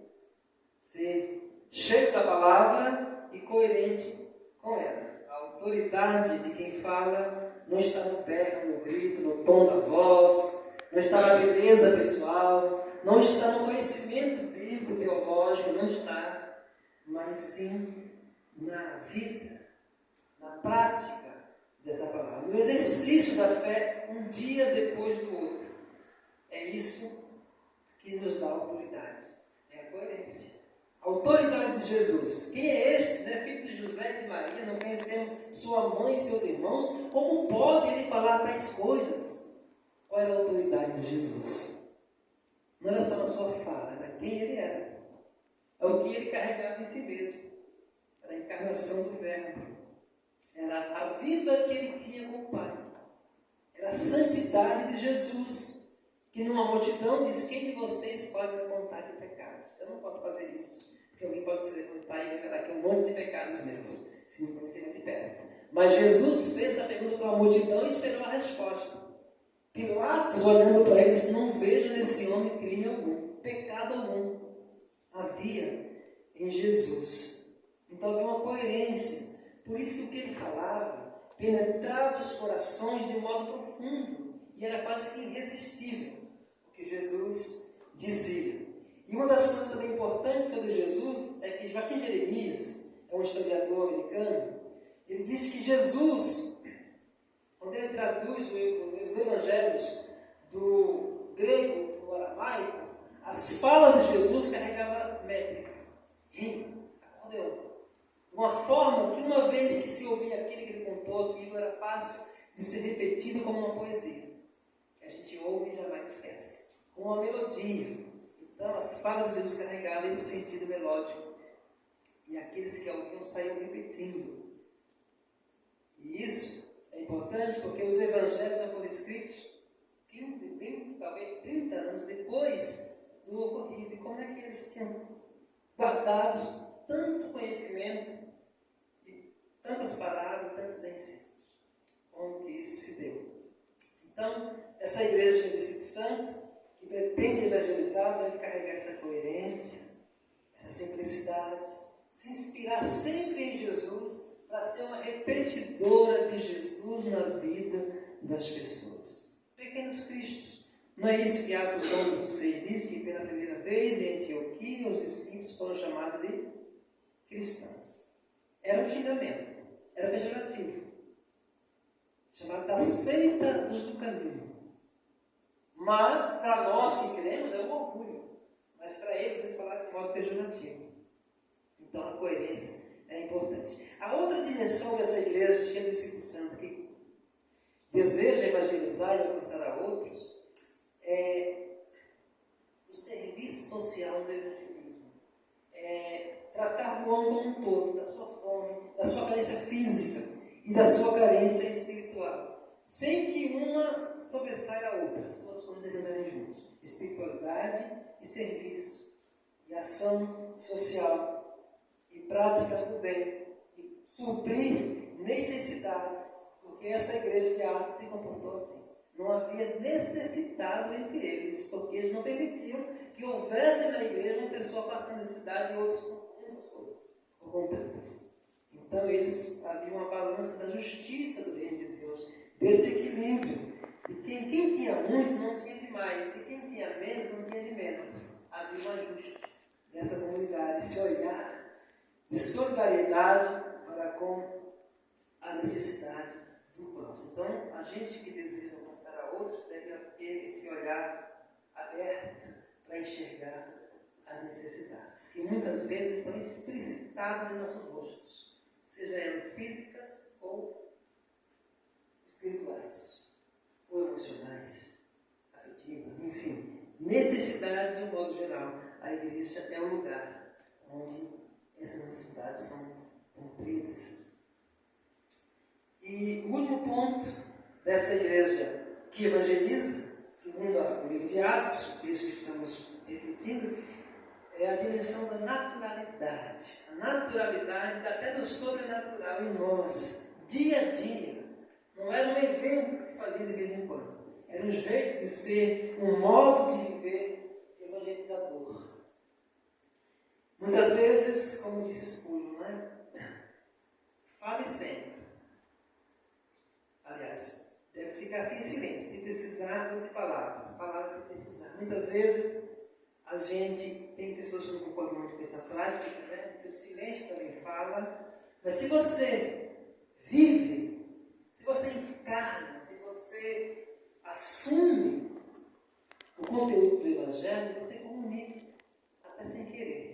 ser cheio da palavra e coerente com ela. A autoridade de quem fala não está no berro, no grito, no tom da voz, não está na beleza pessoal, não está no conhecimento bíblico, teológico, não está, mas sim na vida, na prática dessa palavra, no exercício da fé um dia depois do outro. É isso que nos dá autoridade, é a coerência. A autoridade de Jesus. Quem é este, né? Filho de José e de Maria, não conhecendo sua mãe e seus irmãos? Como pode ele falar tais coisas? Qual era a autoridade de Jesus? Não não era só na sua fala, era quem ele era. É o que ele carregava em si mesmo. Era a encarnação do Verbo. Era a vida que ele tinha com o Pai. Era a santidade de Jesus, que numa multidão diz: quem de vocês pode me contar de pecados? Eu não posso fazer isso, porque alguém pode se levantar e revelar que é um monte de pecados meus, se me conhecer de perto. Mas Jesus fez a pergunta para uma multidão e esperou a resposta. Pilatos, olhando para ele, disse: não vejo nesse homem crime algum, pecado algum. Havia em Jesus. Então havia uma coerência. Por isso que o que ele falava penetrava os corações de um modo profundo e era quase que irresistível o que Jesus dizia. E uma das coisas também importantes sobre Jesus é que Joaquim Jeremias, é um historiador americano, ele disse que Jesus, quando ele traduz os evangelhos do grego para o aramaico, as falas de Jesus carregavam métrica, rima, acordeão. De uma forma que uma vez que se ouvia aquilo que ele contou, aquilo era fácil de ser repetido como uma poesia, que a gente ouve e jamais esquece, com uma melodia. Então as falas de Jesus carregavam esse sentido melódico, e aqueles que ouviam saíam repetindo. E isso é importante porque os evangelhos já foram escritos 15, 20, talvez 30 anos depois do ocorrido. E como é que eles tinham guardado tanto conhecimento, e tantas palavras, tantos ensinos? Como que isso se deu? Então, essa igreja do Espírito Santo, que pretende evangelizar, deve carregar essa coerência, essa simplicidade, se inspirar sempre em Jesus, para ser uma repetidora de Jesus na vida das pessoas. Pequenos Cristos. Não é isso que Atos 11:26 diz, que pela primeira vez em Antioquia os discípulos foram chamados de cristãos. Era um xingamento, era pejorativo. Chamado da seita dos do caminho. Mas, para nós que queremos, é um orgulho. Mas para eles falaram de modo pejorativo. Então a coerência é importante. A outra dimensão dessa igreja cheia do Espírito Santo, que deseja evangelizar e alcançar a outros, é o serviço social do evangelismo. É tratar do homem como um todo, da sua fome, da sua carência física e da sua carência espiritual, sem que uma sobressaia a outra. As duas coisas devem andar juntas: espiritualidade e serviço, e ação social, e práticas do bem, e suprir necessidades, porque essa igreja de Atos se comportou assim. Não havia necessitado entre eles, porque eles não permitiam que houvesse na igreja uma pessoa passando necessidade e outros com muitas coisas, ou com tantas. Então eles haviam uma balança da justiça do reino de Deus, desse equilíbrio. E quem tinha muito não tinha demais, e quem tinha menos não tinha de menos. Havia um ajuste dessa comunidade, esse olhar de solidariedade para com a necessidade do próximo. Então, a gente que deseja alcançar a outros deve ter esse olhar aberto para enxergar as necessidades, que muitas vezes estão explicitadas em nossos rostos, seja elas físicas ou espirituais, ou emocionais, afetivas, enfim, necessidades de um modo geral. A igreja é um lugar onde essas necessidades são cumpridas. E o último ponto dessa igreja que evangeliza, segundo o livro de Atos, o texto que estamos repetindo, é a dimensão da naturalidade. A naturalidade até do sobrenatural em nós, dia a dia. Não era um evento que se fazia de vez em quando. Era um jeito de ser, um modo de viver evangelizador. Muitas vezes, como disse Spurgeon, fale sempre. Aliás, deve ficar assim em silêncio, se precisar, use palavras. Palavras se precisar. Muitas vezes, a gente tem pessoas que não concordam muito com essa prática, né? O silêncio também fala. Mas se você vive, se você encarna, se você assume o conteúdo do Evangelho, você comunica, até sem querer.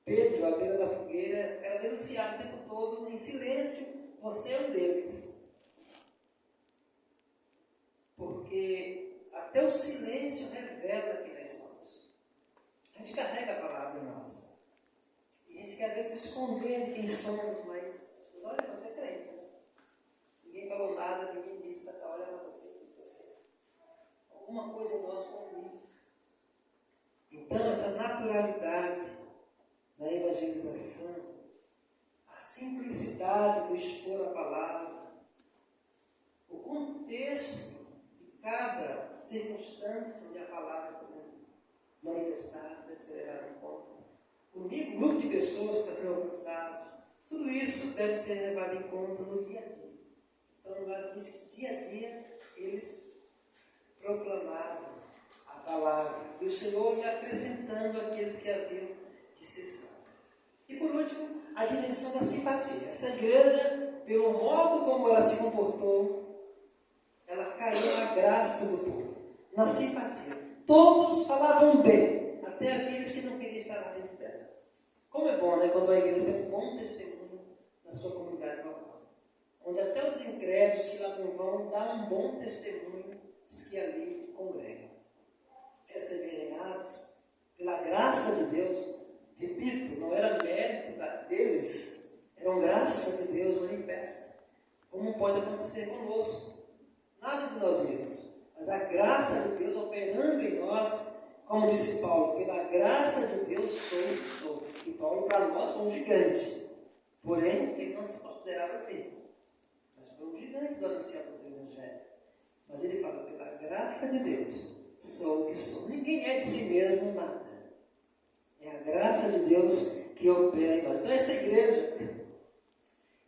Pedro, à beira da fogueira, era denunciado o tempo todo, em silêncio: você é um deles. Porque até o silêncio revela quem nós somos. gente carrega a palavra em nós. E a gente quer às vezes esconder de quem somos, mas olha, você é crente, né? Ninguém falou nada, ninguém disse, mas olha para você, você. Alguma coisa em nós convive. Então, essa naturalidade da evangelização, a simplicidade do expor a palavra, o contexto de cada circunstância onde a palavra está sendo manifestada, deve ser levado em conta, o grupo de pessoas que está sendo alcançado, tudo isso deve ser levado em conta no dia a dia. Então, lá diz que dia a dia eles proclamavam a palavra e o Senhor ia acrescentando aqueles que haviam de ser salvos. E por último, a dimensão da simpatia. Essa igreja, pelo modo como ela se comportou, ela caiu na graça do povo, na simpatia. Todos falavam bem, até aqueles que não queriam estar lá dentro dela. Como é bom, né, quando a igreja tem um bom testemunho na sua comunidade local, onde até os incrédulos que lá não vão dão um bom testemunho dos que ali congregam. Essa igreja em Atos, pela graça de Deus, repito, não era mérito deles, era uma graça de Deus manifesta, como pode acontecer conosco. Nada de nós mesmos, mas a graça de Deus operando em nós, como disse Paulo, pela graça de Deus sou. E Paulo para nós foi um gigante, porém ele não se considerava assim, mas foi um gigante do anunciador do Evangelho. Mas ele fala, pela graça de Deus sou o que sou. Ninguém é de si mesmo nada. É a graça de Deus que opera em nós. Então essa igreja,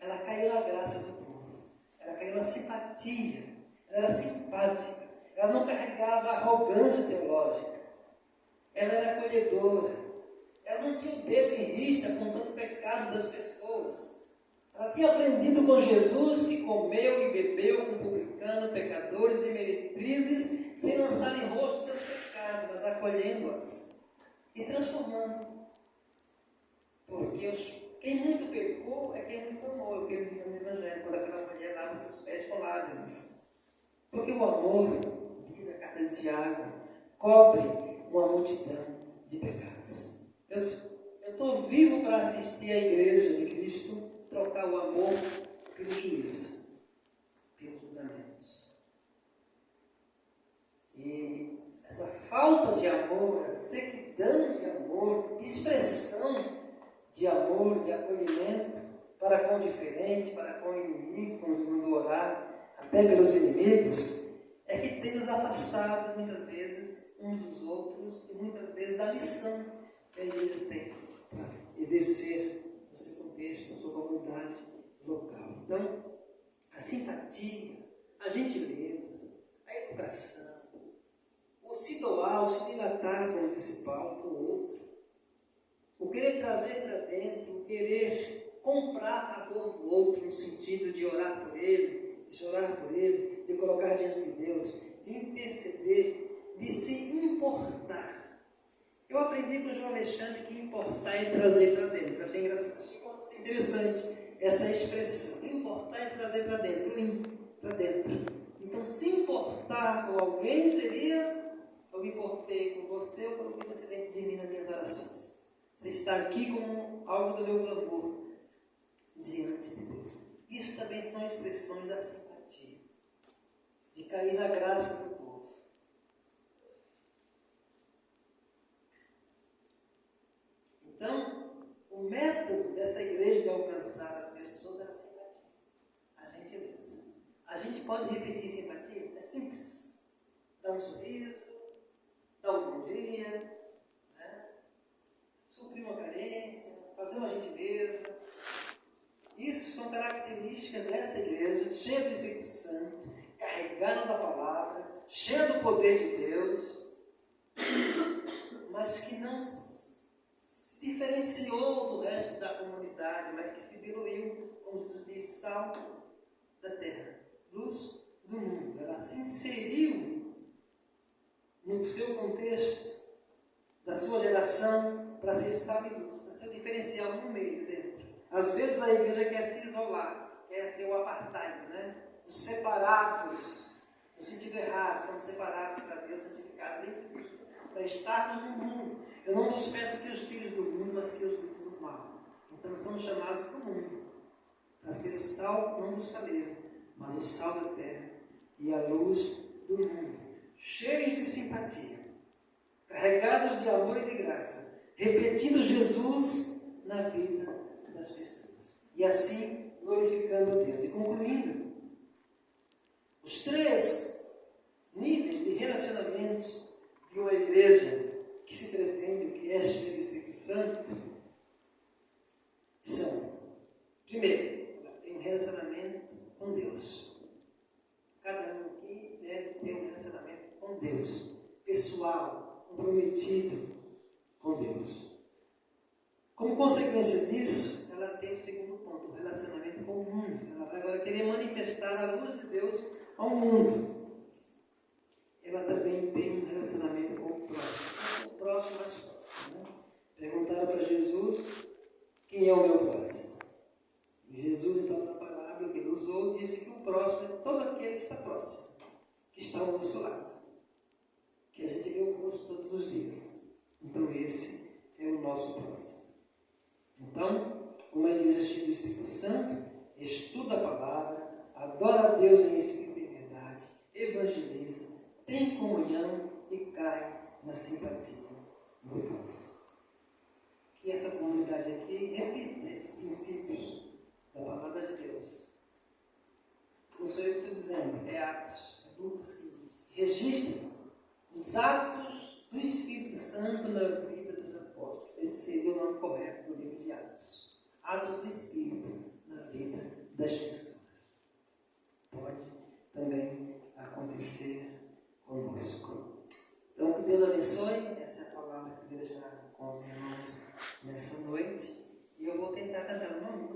ela caiu na graça do povo. Ela caiu na simpatia. Ela era simpática. Ela não carregava arrogância teológica. Ela era acolhedora. Ela não tinha o dedo em rixa apontando o pecado das pessoas. Ela tinha aprendido com Jesus que comeu e bebeu com publicanos, pecadores e meretrizes, sem lançar em rosto seus pecados, mas acolhendo-as e transformando. Porque quem muito pecou é quem muito amou, é o que ele diz no Evangelho, quando aquela mulher lava os seus pés com lágrimas. Porque o amor, diz a carta de Tiago, cobre uma multidão de pecados. Eu estou vivo para assistir à igreja de Cristo trocar o amor pelo juízo, pelos julgamentos. E essa falta de amor, a sequidão de amor, expressão de amor, de acolhimento para com o diferente, para com o inimigo, quando orar, até pelos inimigos, é que tem nos afastado muitas vezes uns dos outros e muitas vezes da missão que a igreja tem para exercer no seu contexto, na sua comunidade local. Então, a simpatia, a gentileza, a educação, o se doar, o se dilatar, como disse Paulo, para o outro, o querer trazer para dentro, o querer comprar a dor do outro, no sentido de orar por ele, de chorar por ele, de colocar diante de Deus, de interceder, de se importar. Eu aprendi com o João Alexandre que importar é trazer para dentro. Eu achei engraçado, achei interessante essa expressão. Importar é trazer para dentro. Então, se importar com alguém seria: eu me importei com você, eu coloquei você dentro de mim nas minhas orações. Você está aqui como alvo do meu clamor diante de Deus. Isso também são expressões da simpatia, de cair na graça do povo. Então, o método dessa igreja de alcançar as pessoas era a simpatia, a gentileza. A gente pode repetir simpatia? É simples. Dá um sorriso, dá um bom dia, né? Suprir uma carência, fazer uma gentileza. Isso são características dessa igreja, cheia do Espírito Santo, carregada da palavra, cheia do poder de Deus, mas que não se diferenciou do resto da comunidade, mas que se diluiu, como Jesus diz, sal da terra, luz do mundo. Ela se inseriu no seu contexto, da sua geração, para ser sal e luz, para ser diferencial no meio, dentro. Às vezes a igreja quer se isolar, quer ser o apartheid, né? Os separados, no sentido errado, somos separados para Deus, santificados em Cristo, para estarmos no mundo. Eu não vos peço que os filhos do mundo, mas que os livres do mal. Então somos chamados do mundo, para ser o sal não do saleiro, mas o sal da terra e a luz do mundo, cheios de simpatia, carregados de amor e de graça, repetindo Jesus na vida das pessoas. E assim glorificando a Deus. E concluindo, os 3 níveis de relacionamentos de uma igreja que se pretende, que é cheia do Espírito Santo, são, primeiro, ela tem um relacionamento com Deus. Cada um aqui deve ter um relacionamento com Deus, pessoal, comprometido com Deus. Como consequência disso, ela tem o segundo ponto, o relacionamento com o mundo. Ela vai agora querer manifestar a luz de Deus ao mundo. Ela também tem um relacionamento com o próximo mais próximo. Né? Perguntaram para Jesus, quem é o meu próximo? E Jesus, então, na palavra que ele usou, disse que o próximo é todo aquele que está próximo, que está ao nosso lado, que a gente vê o rosto todos os dias. Então, esse é o nosso próximo. Então, uma igreja cheia do Espírito Santo, estuda a palavra, adora a Deus em espírito e em verdade, evangeliza, tem comunhão e cai na simpatia do povo. Que essa comunidade aqui repita esses princípios da palavra de Deus. Não sou eu que estou dizendo, é Atos, é Lucas que diz. Registra os atos do Espírito Santo na vida dos apóstolos. Esse seria o nome correto do livro de Atos. Atos do Espírito na vida das pessoas. Pode também acontecer conosco. Então, que Deus abençoe. Essa é a palavra que eu queria deixar com os irmãos nessa noite. E eu vou tentar cantar. Não